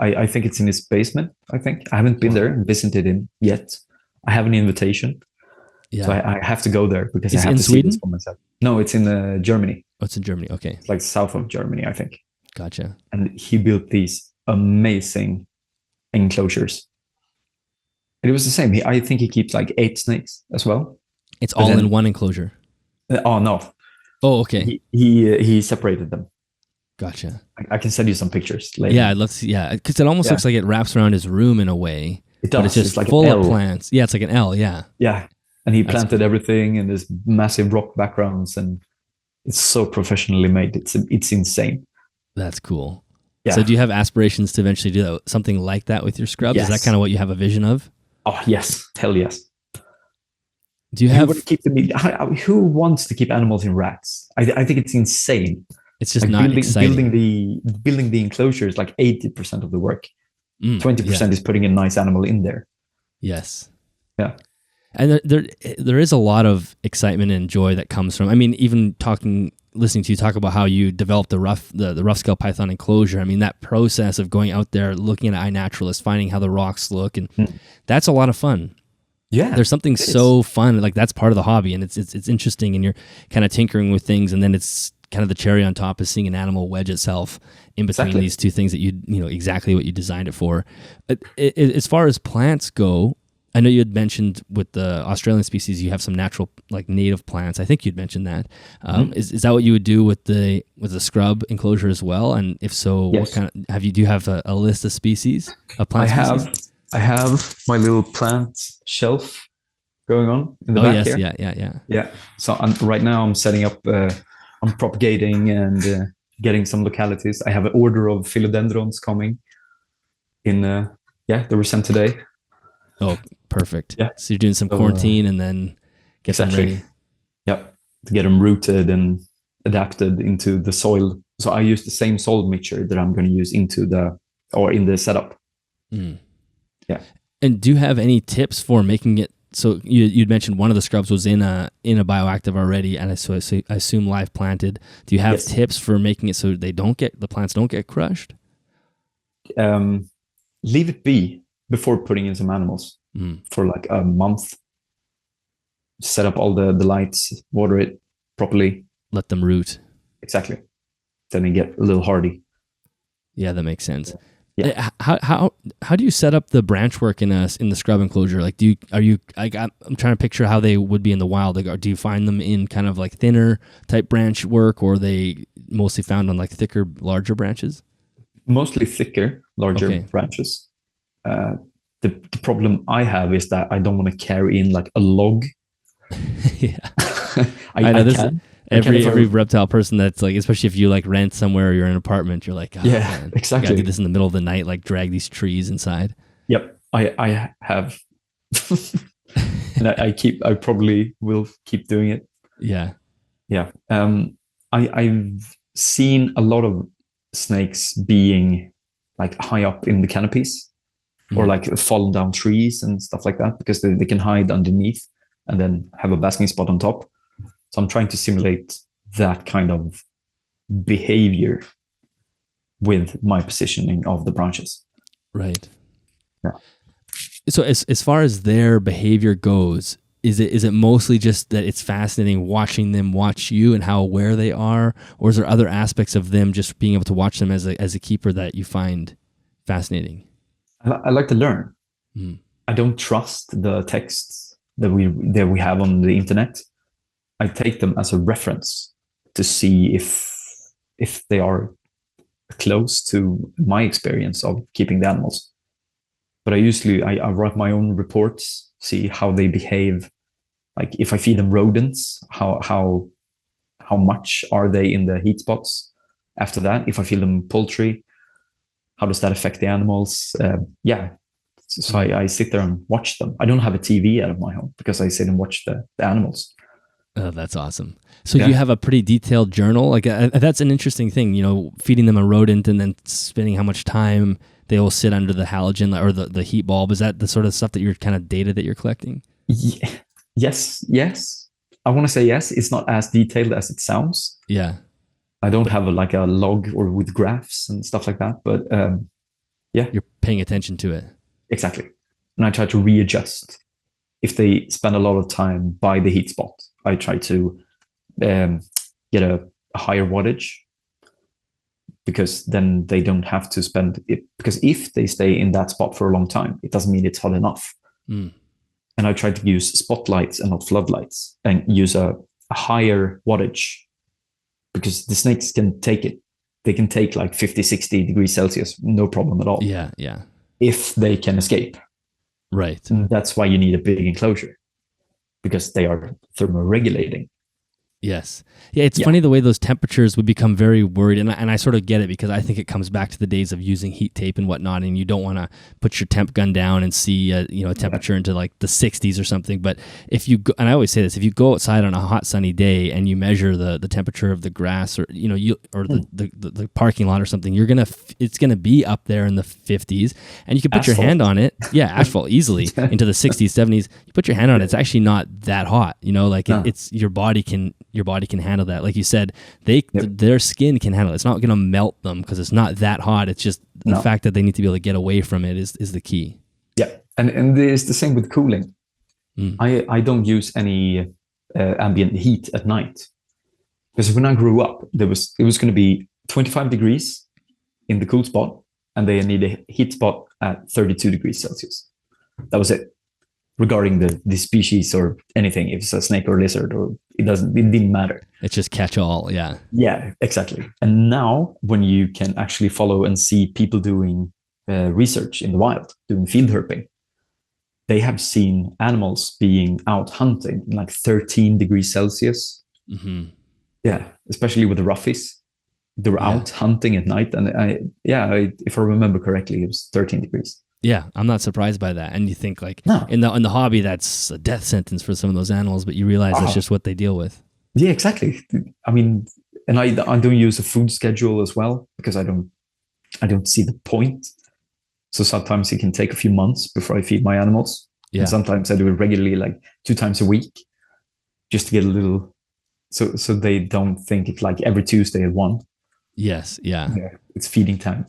I think it's in his basement. I think I haven't been there and visited him yet. I have an invitation, so I have to go there because I have to see this for myself. No, it's in Germany. Oh, it's in Germany. Okay, it's like south of Germany, I think. Gotcha. And he built these amazing enclosures. And it was the same. I think he keeps like 8 snakes as well. It's all in one enclosure. Oh no. Oh, okay. He separated them. Gotcha. I can send you some pictures later. Yeah, I'd love to see. Yeah, because it almost looks like it wraps around his room in a way. It does. But it's just like full of plants. Yeah, it's like an L. Yeah. Yeah, and he planted everything in this massive rock backgrounds, and it's so professionally made. It's insane. That's cool. Yeah. So do you have aspirations to eventually do something like that with your scrubs? Yes. Is that kind of what you have a vision of? Oh yes, hell yes. Do you have? Who wants to keep animals in racks? I think it's insane. It's just not exciting. Building the enclosure is like 80% of the work. 20% is putting a nice animal in there. Yes. Yeah. And there is a lot of excitement and joy that comes from. I mean, even listening to you talk about how you developed the rough scale python enclosure. I mean, that process of going out there, looking at iNaturalist, finding how the rocks look, and that's a lot of fun. Yeah, there's something so fun. Like that's part of the hobby, and it's interesting, and you're kind of tinkering with things, and then it's kind of the cherry on top is seeing an animal wedge itself in between these two things that you know exactly what you designed it for. As far as plants go, I know you had mentioned with the Australian species you have some natural like native plants. I think you'd mentioned that. Is that what you would do with the scrub enclosure as well? And if so, what kind of do you have a list of species of plant species? I have my little plant shelf going on in the back here. Yeah. So right now I'm setting up. I'm propagating and getting some localities. I have an order of philodendrons coming in. They were sent today. Oh, perfect. Yeah. So you're doing some quarantine and then get them ready. Yeah. To get them rooted and adapted into the soil. So I use the same soil mixture that I'm going to use in the setup. Yeah. And do you have any tips for making it? So you'd mentioned one of the scrubs was in a bioactive already, and so I assume live planted. Do you have tips for making it so the plants don't get crushed? Leave it be before putting in some animals for like a month. Set up all the lights, water it properly. Let them root. Exactly. Then they get a little hardy. Yeah, that makes sense. Yeah. How do you set up the branch work in the scrub enclosure? Like, I'm trying to picture how they would be in the wild. Like, do you find them in kind of like thinner type branch work, or are they mostly found on like thicker, larger branches? Mostly thicker, larger branches. The problem I have is that I don't want to carry in like a log. Yeah, I know Every reptile person that's like, especially if you like rent somewhere or you're in an apartment, you're like, oh, yeah, man, exactly. I gotta do this in the middle of the night, like drag these trees inside. Yep, I have, and I probably will keep doing it. Yeah. Yeah. I've seen a lot of snakes being like high up in the canopies or like fallen down trees and stuff like that because they can hide underneath and then have a basking spot on top. So I'm trying to simulate that kind of behavior with my positioning of the branches. Right. Yeah. So as far as their behavior goes, is it mostly just that it's fascinating watching them watch you and how aware they are, or is there other aspects of them just being able to watch them as a keeper that you find fascinating? I like to learn. I don't trust the texts that we have on the internet. I take them as a reference to see if they are close to my experience of keeping the animals. But I write my own reports, see how they behave. Like if I feed them rodents, how much are they in the heat spots? After that, if I feed them poultry, how does that affect the animals? So I sit there and watch them. I don't have a TV out of my home because I sit and watch the animals. Oh, that's awesome. So you have a pretty detailed journal. Like that's an interesting thing, feeding them a rodent and then spending how much time they will sit under the halogen or the heat bulb. Is that the sort of stuff that you're kind of data that you're collecting? Yeah. Yes. I want to say yes. It's not as detailed as it sounds. Yeah. I don't have a log or with graphs and stuff like that, but yeah. You're paying attention to it. Exactly. And I try to readjust. If they spend a lot of time by the heat spot, I try to get a higher wattage because then they don't have to spend it. Because if they stay in that spot for a long time, it doesn't mean it's hot enough. And I try to use spotlights and not floodlights and use a higher wattage because the snakes can take it. They can take like 50, 60 degrees Celsius, no problem at all. Yeah. If they can escape. Right. And that's why you need a big enclosure because they are thermoregulating. Yes. Yeah, it's funny the way those temperatures would become very worried, and I sort of get it because I think it comes back to the days of using heat tape and whatnot, and you don't want to put your temp gun down and see a temperature into like the 60s or something. But if you go, and I always say this, if you go outside on a hot sunny day and you measure the temperature of the grass or the parking lot or something, it's gonna be up there in the 50s, and you can put your hand on it. Yeah, asphalt easily into the 60s, 70s. You put your hand on it, it's actually not that hot. It's your body can handle that. Like you said, their skin can handle it. It's not going to melt them because it's not that hot. It's just the fact that they need to be able to get away from it is the key. Yeah, and it's the same with cooling. I don't use any ambient heat at night because when I grew up, it was going to be 25 degrees in the cool spot, and they need a heat spot at 32 degrees Celsius. That was it. Regarding the species or anything, if it's a snake or lizard, or it didn't matter. It's just catch all, yeah. Yeah, exactly. And now when you can actually follow and see people doing research in the wild, doing field herping, they have seen animals being out hunting in like 13 degrees Celsius. Yeah, especially with the roughies. They were out hunting at night, and if I remember correctly, it was 13 degrees. Yeah, I'm not surprised by that. And you think in the hobby, that's a death sentence for some of those animals, but you realize that's just what they deal with. Yeah, exactly. I mean, and I don't use a food schedule as well because I don't see the point. So sometimes it can take a few months before I feed my animals. Yeah. And sometimes I do it regularly, like 2 times a week, just to get a little, so they don't think it's like every Tuesday at 1. Yes, yeah. It's feeding time.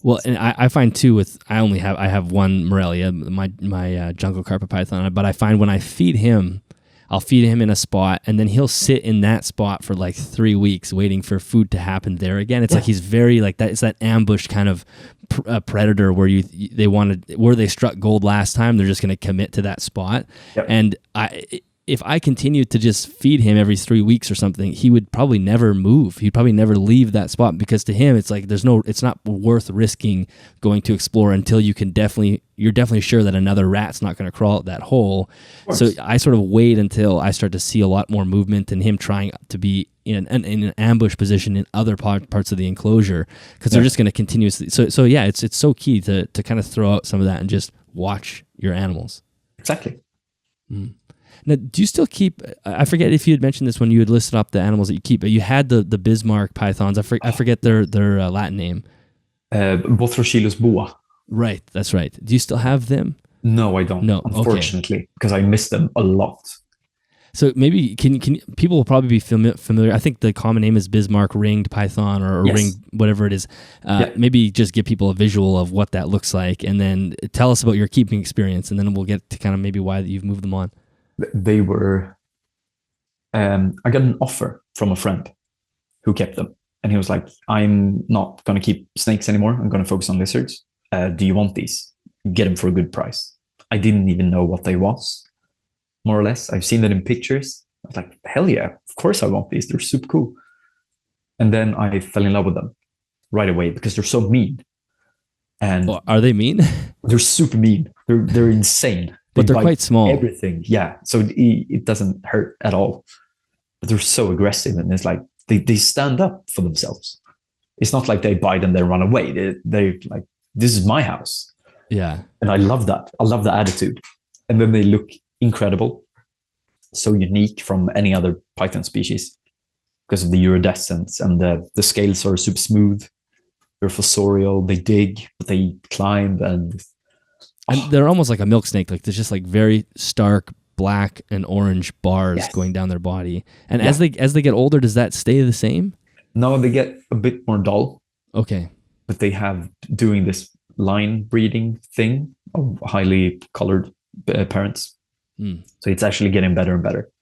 Well, and I find too I have one Morelia, my jungle carpet python, but I find when I feed him, I'll feed him in a spot, and then he'll sit in that spot for like 3 weeks waiting for food to happen there again. It's like he's very like that. It's that ambush kind of predator where where they struck gold last time, they're just going to commit to that spot. Yep. And if I continued to just feed him every 3 weeks or something, he would probably never move. He'd probably never leave that spot, because to him, it's like it's not worth risking going to explore until you're definitely sure that another rat's not going to crawl out that hole. So I sort of wait until I start to see a lot more movement and him trying to be in an ambush position in other parts of the enclosure, because they're just going to continuously. So yeah, it's so key to kind of throw out some of that and just watch your animals. Exactly. Mm. Now, do you still keep? I forget if you had mentioned this when you had listed up the animals that you keep. But you had the Bismarck pythons. I forget their Latin name. Bothrochilus boa. Right, that's right. Do you still have them? No, I don't. No, unfortunately, because I miss them a lot. So maybe can people will probably be familiar. I think the common name is Bismarck ringed python or ringed whatever it is. Maybe just give people a visual of what that looks like, and then tell us about your keeping experience, and then we'll get to kind of maybe why you've moved them on. They were. I got an offer from a friend who kept them, and he was like, "I'm not going to keep snakes anymore. I'm going to focus on lizards. Do you want these? Get them for a good price." I didn't even know what they was. More or less, I've seen that in pictures. I was like, hell yeah, of course I want these. They're super cool. And then I fell in love with them right away because they're so mean. And are they mean? They're super mean. They're insane. But they're quite small. Everything, yeah. So it doesn't hurt at all. But they're so aggressive, and it's like they stand up for themselves. It's not like they bite and they run away. They're like, this is my house. Yeah. And I love that. I love the attitude. And then they look incredible, so unique from any other python species because of the iridescence, and the scales are super smooth. They're fossorial. They dig, but they climb, and they're almost like a milk snake. Like there's just like very stark black and orange bars going down their body. And as they get older, does that stay the same? No, they get a bit more dull. Okay, but they have doing this line breeding thing of highly colored parents. So it's actually getting better and better.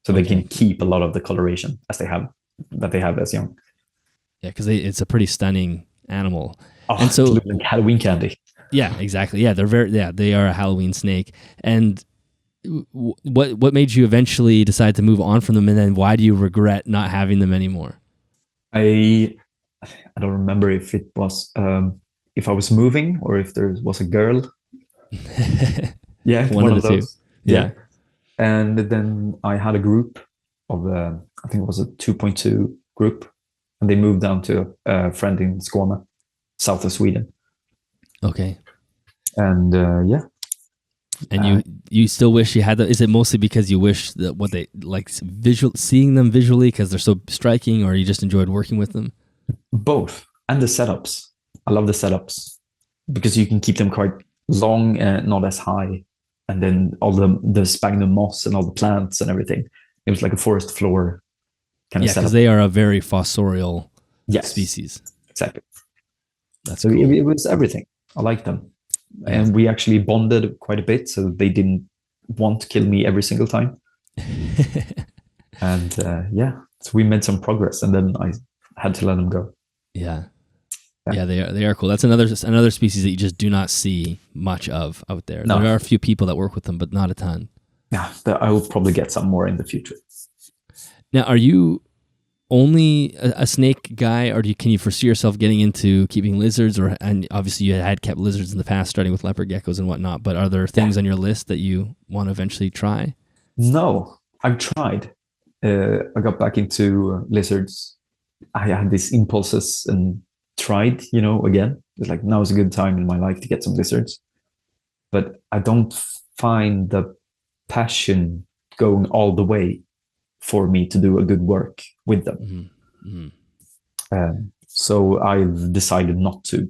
So they can keep a lot of the coloration that they have as young. Yeah, because it's a pretty stunning animal. Oh, and so like Halloween candy. Yeah, exactly. Yeah, they are a Halloween snake. And what made you eventually decide to move on from them, and then why do you regret not having them anymore? I don't remember if it was if I was moving or if there was a girl. Yeah, one of those. Yeah. And then I had a group of, I think it was a 2.2 group, and they moved down to a friend in Skåne, south of Sweden. Okay. And And you still wish you had them? Is it mostly because you wish that what they like seeing them visually because they're so striking, or you just enjoyed working with them? Both. And the setups. I love the setups because you can keep them quite long and not as high. And then all the sphagnum moss and all the plants and everything. It was like a forest floor kind of setup. Yeah, because they are a very fossorial species. Exactly. That's so cool. It was everything. I liked them. And we actually bonded quite a bit, so they didn't want to kill me every single time. And so we made some progress, and then I had to let them go. Yeah, they are cool. That's another species that you just do not see much of out there. No. There are a few people that work with them, but not a ton. Yeah, I will probably get some more in the future. Now, are you only a snake guy, or can you foresee yourself getting into keeping lizards? And obviously you had kept lizards in the past, starting with leopard geckos and whatnot, but are there things on your list that you want to eventually try? No, I've tried. I got back into lizards. I had these impulses and tried, again. It's like, now is a good time in my life to get some lizards. But I don't find the passion going all the way for me to do a good work with them. Mm-hmm. So I've decided not to.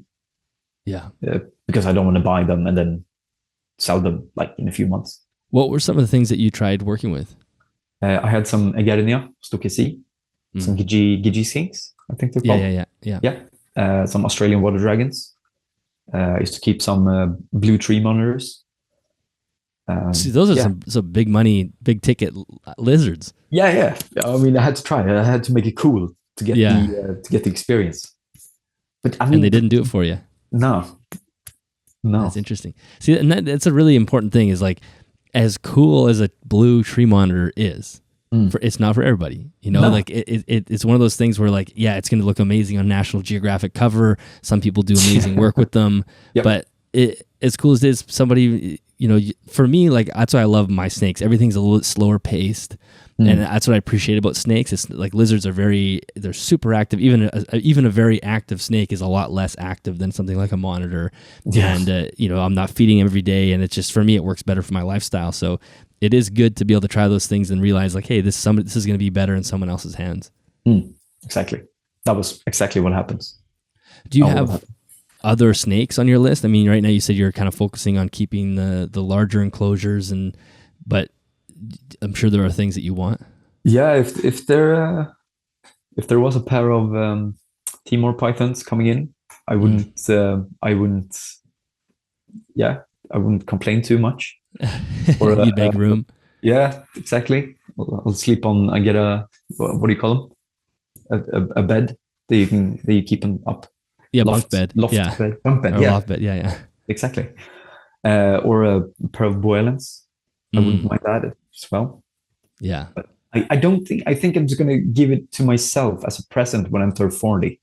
Yeah. Because I don't want to buy them and then sell them like in a few months. What were some of the things that you tried working with? I had some Egernia, Stokesi, some Gigi skinks, I think they're called. Yeah. Some Australian water dragons. I used to keep some blue tree monitors. See, those are some big money, big ticket lizards. Yeah. I mean, I had to try. I had to make it cool to get the experience. But I mean, and they didn't do it for you. No. That's interesting. See, and that's a really important thing. Is like as cool as a blue tree monitor is, it's not for everybody. No. Like it's one of those things where like, yeah, it's going to look amazing on National Geographic cover. Some people do amazing work with them, Yep. but as cool as it is, somebody, for me, like that's why I love my snakes. Everything's a little slower paced. And that's what I appreciate about snakes. It's like lizards are they're super active. Even a very active snake is a lot less active than something like a monitor. Yeah. And, I'm not feeding them every day. And it's just, for me, it works better for my lifestyle. So it is good to be able to try those things and realize like, hey, this is going to be better in someone else's hands. Exactly. That was exactly what happens. Do you have other snakes on your list? I mean, right now you said you're kind of focusing on keeping the larger enclosures, but I'm sure there are things that you want. Yeah, if there was a pair of Timor pythons coming in, I wouldn't complain too much. Or You'd make room. Yeah, exactly. I'll sleep on. I get what do you call them? A bed that you keep them up. Yeah, Loft bed. Loft Yeah, bed. Bunk bed. or Yeah, loft bed. Yeah. exactly. Or a pair of Boelens. I wouldn't mind that as well. Yeah. But I think I'm just gonna give it to myself as a present when I'm 40.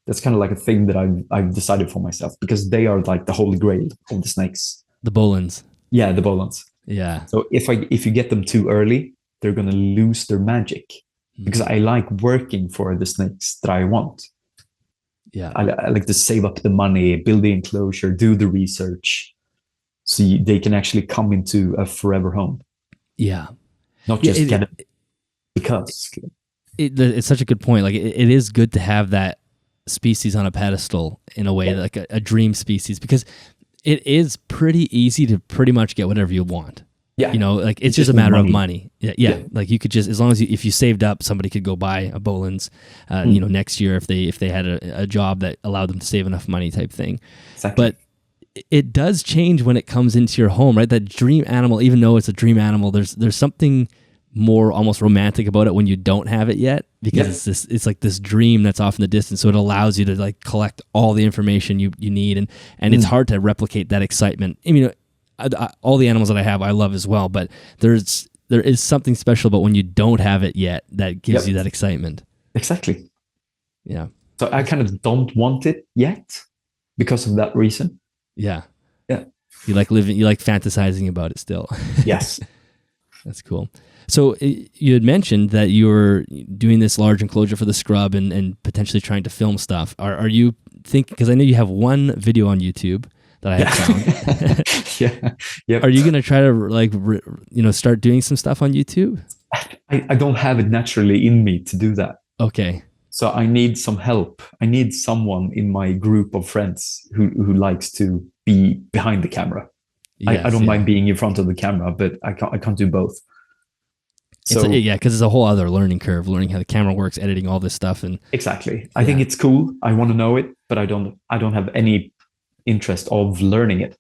That's kind of like a thing that I've decided for myself, because they are like the holy grail of the snakes. The Bolins. Yeah, the Bolans. Yeah. So if you get them too early, they're gonna lose their magic, because I like working for the snakes that I want. Yeah. I like to save up the money, build the enclosure, do the research, so they can actually come into a forever home. Yeah. Not just get it because. It's such a good point. Like it is good to have that species on a pedestal in a way, like a dream species, because it is pretty easy to pretty much get whatever you want. Yeah. Like it's just a matter of money. Yeah. Like you could just, as long as if you saved up, somebody could go buy a Bolin's, next year if they had a job that allowed them to save enough money type thing. Exactly. But it does change when it comes into your home, right? That dream animal, even though it's a dream animal, there's something more almost romantic about it when you don't have it yet, because it's like this dream that's off in the distance. So it allows you to like collect all the information you need, and it's hard to replicate that excitement. I mean, all the animals that I have, I love as well, but there is something special about when you don't have it yet that gives you that excitement. Exactly. Yeah. So I kind of don't want it yet because of that reason. Yeah. Yeah. You like fantasizing about it still. Yes. That's cool. So you had mentioned that you were doing this large enclosure for the scrub and potentially trying to film stuff. Are you because I know you have one video on YouTube that I have found. Yeah. Yep. Are you going to try to start doing some stuff on YouTube? I don't have it naturally in me to do that. Okay. So I need some help. I need someone in my group of friends who likes to be behind the camera. Yes, I don't mind being in front of the camera, but I can't do both. So because it's a whole other learning curve, learning how the camera works, editing all this stuff, and exactly. I think it's cool. I want to know it, but I don't have any interest of learning it.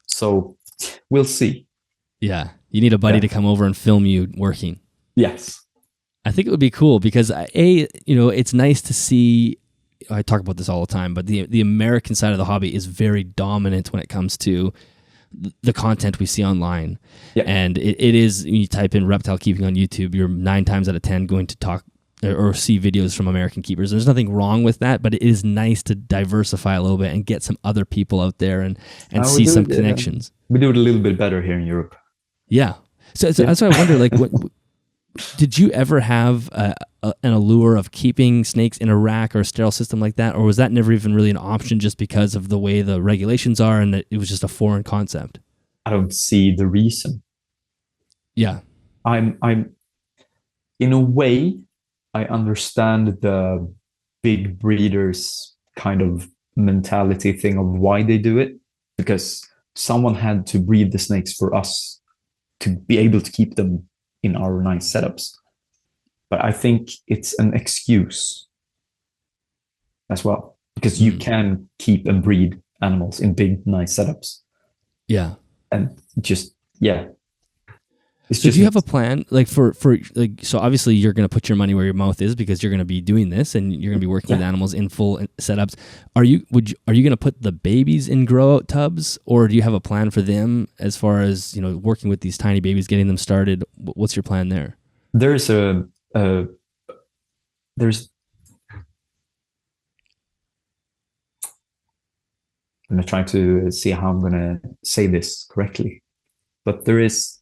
So we'll see. Yeah, you need a buddy to come over and film you working. Yes. I think it would be cool because it's nice to see. I talk about this all the time, but the American side of the hobby is very dominant when it comes to the content we see online. Yeah. And it is, when you type in reptile keeping on YouTube, you're 9 times out of 10 going to talk or see videos from American keepers. There's nothing wrong with that, but it is nice to diversify a little bit and get some other people out there and see some connections. We do it a little bit better here in Europe. Yeah. So that's why I wonder, like, did you ever have an allure of keeping snakes in a rack or a sterile system like that? Or was that never even really an option just because of the way the regulations are and that it was just a foreign concept? I don't see the reason. Yeah. I'm in a way, I understand the big breeders kind of mentality thing of why they do it, because someone had to breed the snakes for us to be able to keep them in our nice setups. But I think it's an excuse as well, because you can keep and breed animals in big, nice setups. Yeah. And just, It's So just do you have a plan, like for like, so obviously you're going to put your money where your mouth is because you're going to be doing this and you're going to be working with animals in full setups. Are you going to put the babies in grow out tubs, or do you have a plan for them as far as, working with these tiny babies, getting them started? What's your plan there? there's there's I'm gonna try to see how I'm gonna say this correctly, but there is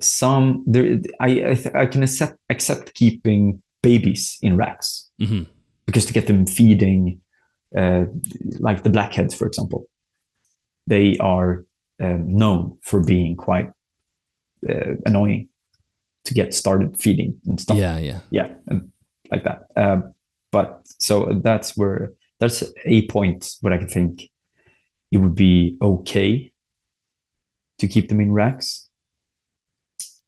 some there. I can accept keeping babies in racks Mm-hmm. because to get them feeding, like the blackheads, for example, they are known for being quite annoying to get started feeding and stuff. Yeah. And like that. But so that's a point where I can think it would be okay to keep them in racks.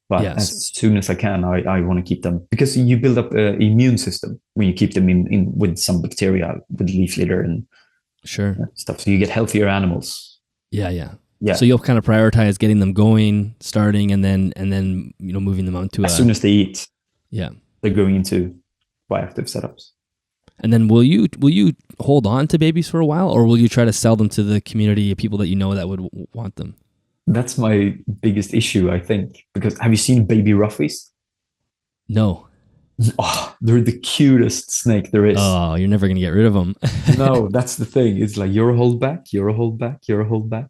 But as soon as I can, I want to keep them because you build up an immune system when you keep them in with some bacteria, with leaf litter and stuff. So you get healthier animals. Yeah. So you'll kind of prioritize getting them going, starting, and then moving them on to as soon as they eat. Yeah, they're going into bioactive setups. And then will you hold on to babies for a while, or will you try to sell them to the community, people that that would want them? That's my biggest issue, I think. Because have you seen baby roughies? No. Oh, they're the cutest snake there is. Oh, you're never gonna get rid of them. No, that's the thing. It's like you're a holdback, you're a holdback, you're a holdback.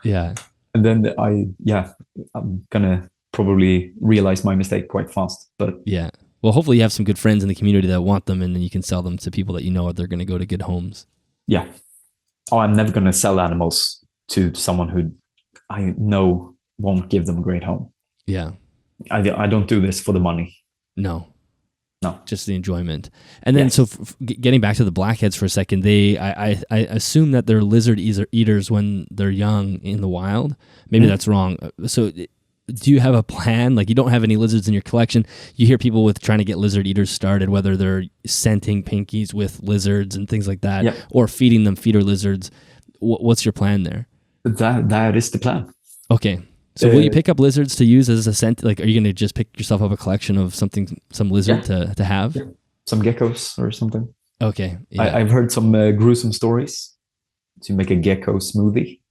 Yeah. And then I'm gonna probably realize my mistake quite fast. But yeah. Well, hopefully you have some good friends in the community that want them, and then you can sell them to people that they're going to go to good homes. Yeah. Oh, I'm never going to sell animals to someone who I know won't give them a great home. Yeah. I don't do this for the money. No. Just the enjoyment. And then, yes. So getting back to the blackheads for a second, I assume that they're lizard eaters when they're young in the wild. Maybe that's wrong. So do you have a plan? Like, you don't have any lizards in your collection. You hear people with trying to get lizard eaters started, whether they're scenting pinkies with lizards and things like that, or feeding them feeder lizards. What's your plan there? That is the plan. Okay. So will you pick up lizards to use as a scent? Like, are you going to just pick yourself up a collection of some lizard to have? Yeah. Some geckos or something. Okay. Yeah. I've heard some gruesome stories to make a gecko smoothie.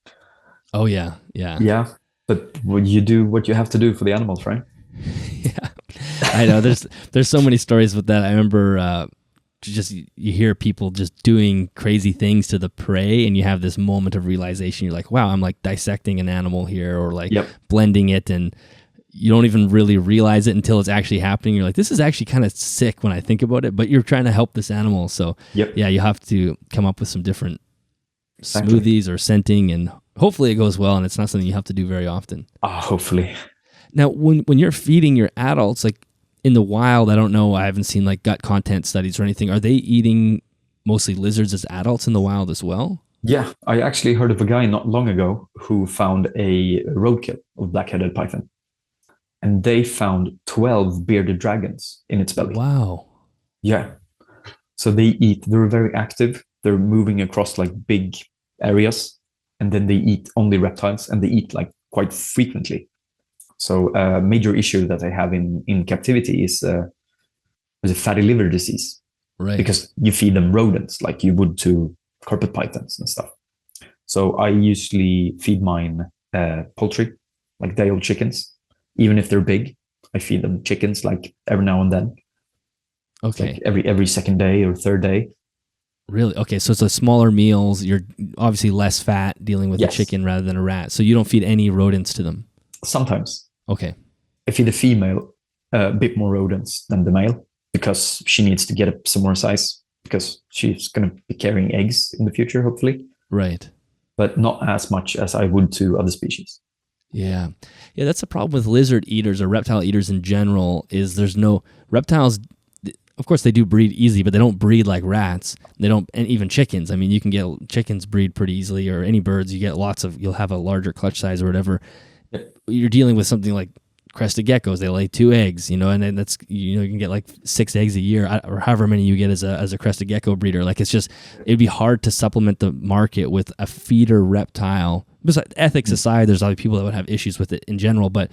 Oh, yeah. Yeah. Yeah. But you do what you have to do for the animals, right? Yeah, I know. There's so many stories with that. I remember you hear people just doing crazy things to the prey, and you have this moment of realization. You're like, wow, I'm like dissecting an animal here, or like blending it, and you don't even really realize it until it's actually happening. You're like, this is actually kind of sick when I think about it, but you're trying to help this animal. So yeah, you have to come up with some different smoothies or scenting, and hopefully it goes well, and it's not something you have to do very often. Hopefully. Now, when you're feeding your adults, like in the wild, I don't know, I haven't seen like gut content studies or anything. Are they eating mostly lizards as adults in the wild as well? Yeah, I actually heard of a guy not long ago who found a roadkill of black-headed python. And they found 12 bearded dragons in its belly. Wow. Yeah. So they're very active. They're moving across like big areas, and then they eat only reptiles, and they eat like quite frequently. So a major issue that I have in captivity is a fatty liver disease. Right. Because you feed them rodents like you would to carpet pythons and stuff. So I usually feed mine poultry, like day-old chickens. Even if they're big, I feed them chickens like every now and then. Okay. Like every second day or third day. Really? Okay, so it's the smaller meals. You're obviously less fat dealing with a chicken rather than a rat. So you don't feed any rodents to them? Sometimes. Okay. I feed the female a bit more rodents than the male because she needs to get up some more size because she's going to be carrying eggs in the future, hopefully. Right. But not as much as I would to other species. Yeah. Yeah, that's the problem with lizard eaters or reptile eaters in general is there's no... Reptiles... Of course, they do breed easy, but they don't breed like rats. They don't, and even chickens. I mean, you can get chickens breed pretty easily, or any birds. You'll have a larger clutch size or whatever. You're dealing with something like crested geckos. They lay 2 eggs, and then that's you can get like 6 eggs a year, or however many you get as a crested gecko breeder. Like it'd be hard to supplement the market with a feeder reptile besides ethics aside, there's other people that would have issues with it in general, but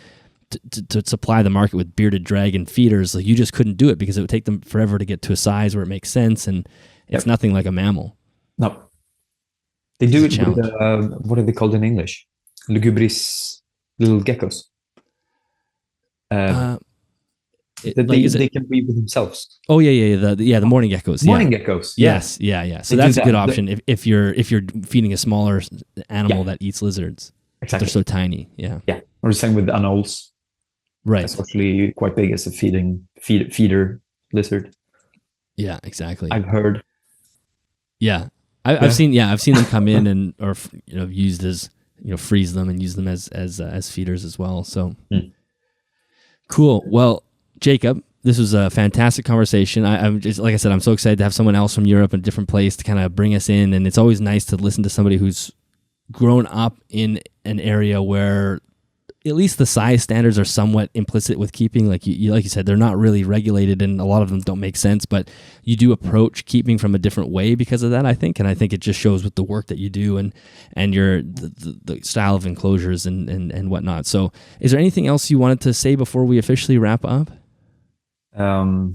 to supply the market with bearded dragon feeders, like, you just couldn't do it because it would take them forever to get to a size where it makes sense, and it's nothing like a mammal. No. They do it with, what are they called in English? Lugubris little geckos. They can breed with themselves. Oh yeah, the morning geckos. Morning geckos. Yes, yeah. So that's a good option if you're feeding a smaller animal that eats lizards. Exactly. They're so tiny. Yeah. Yeah. Or the same with anoles. Right. That's actually quite big as a feeder lizard. Yeah, exactly. I've heard. Yeah. I've seen them come in or used as, freeze them and use them as feeders as well. So cool. Well, Jacop, this was a fantastic conversation. I'm just, like I said, I'm so excited to have someone else from Europe, a different place, to kind of bring us in. And it's always nice to listen to somebody who's grown up in an area where at least the size standards are somewhat implicit with keeping. Like you said, they're not really regulated, and a lot of them don't make sense, but you do approach keeping from a different way because of that, I think. And I think it just shows with the work that you do and the style of enclosures and whatnot. So is there anything else you wanted to say before we officially wrap up? I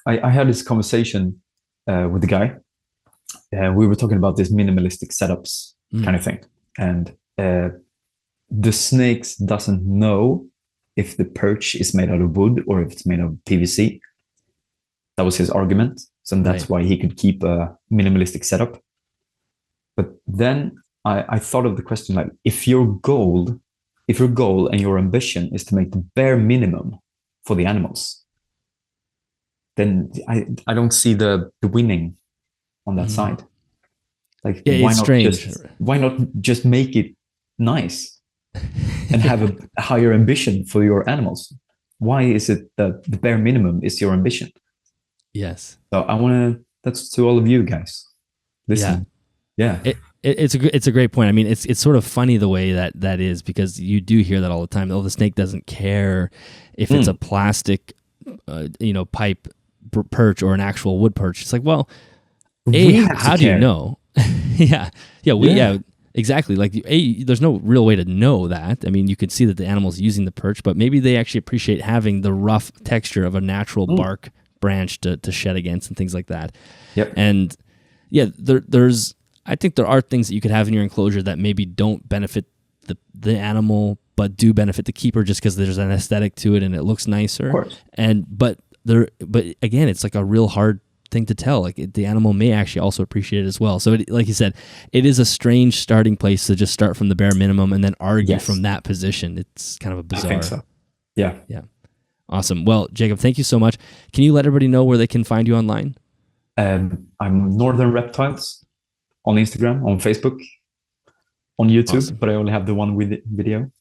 had this conversation with the guy. We were talking about this minimalistic setups kind of thing. And the snakes doesn't know if the perch is made out of wood or if it's made of PVC. That was his argument. So that's why he could keep a minimalistic setup. But then I thought of the question, like, if your goal and your ambition is to make the bare minimum for the animals, then I don't see the winning on that side. Like, why not just make it nice and have a higher ambition for your animals? Why is it that the bare minimum is your ambition? Yes. So that's to all of you guys. Listen. Yeah. It's a great point. I mean, it's sort of funny the way that is, because you do hear that all the time. Oh, the snake doesn't care if it's a plastic, pipe perch or an actual wood perch. It's like, well, how do you know? Exactly. Like, there's no real way to know that. I mean, you could see that the animal's using the perch, but maybe they actually appreciate having the rough texture of a natural bark branch to shed against and things like that. Yep. And I think there are things that you could have in your enclosure that maybe don't benefit the animal, but do benefit the keeper just because there's an aesthetic to it and it looks nicer. Of course. But again, it's like a real hard thing to tell. Like, the animal may actually also appreciate it as well. So like you said, it is a strange starting place to just start from the bare minimum and then argue from that position. It's kind of a bizarre. I think so. Yeah. Awesome. Well, Jacop, thank you so much. Can you let everybody know where they can find you online? I'm Northern Reptiles on Instagram, on Facebook, on YouTube, but I only have the one with video.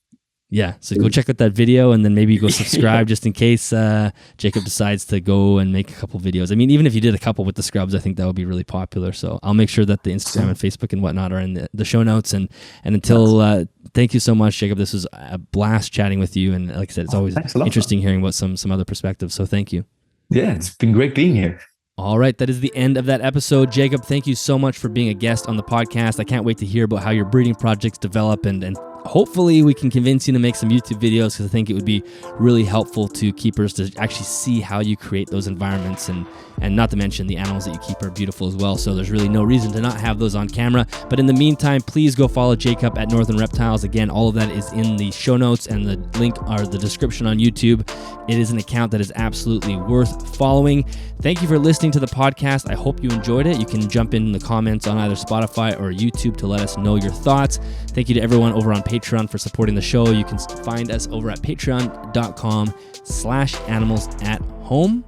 Yeah, so go check out that video, and then maybe go subscribe just in case Jacop decides to go and make a couple videos. I mean, even if you did a couple with the scrubs, I think that would be really popular. So I'll make sure that the Instagram and Facebook and whatnot are in the show notes. And until, thank you so much, Jacop. This was a blast chatting with you. And like I said, it's always interesting hearing about some other perspectives. So thank you. Yeah, it's been great being here. All right, that is the end of that episode. Jacop, thank you so much for being a guest on the podcast. I can't wait to hear about how your breeding projects develop, and hopefully we can convince you to make some YouTube videos, because I think it would be really helpful to keepers to actually see how you create those environments, and not to mention the animals that you keep are beautiful as well, so there's really no reason to not have those on camera. But in the meantime, please go follow Jacop at Northern Reptiles. Again, all of that is in the show notes and the link or the description on YouTube. It is an account that is absolutely worth following. Thank you for listening to the podcast. I hope you enjoyed it. You can jump in the comments on either Spotify or YouTube to let us know your thoughts. Thank you to everyone over on Patreon for supporting the show. You can find us over at patreon.com/animalsathome.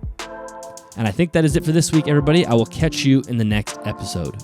And I think that is it for this week, everybody. I will catch you in the next episode.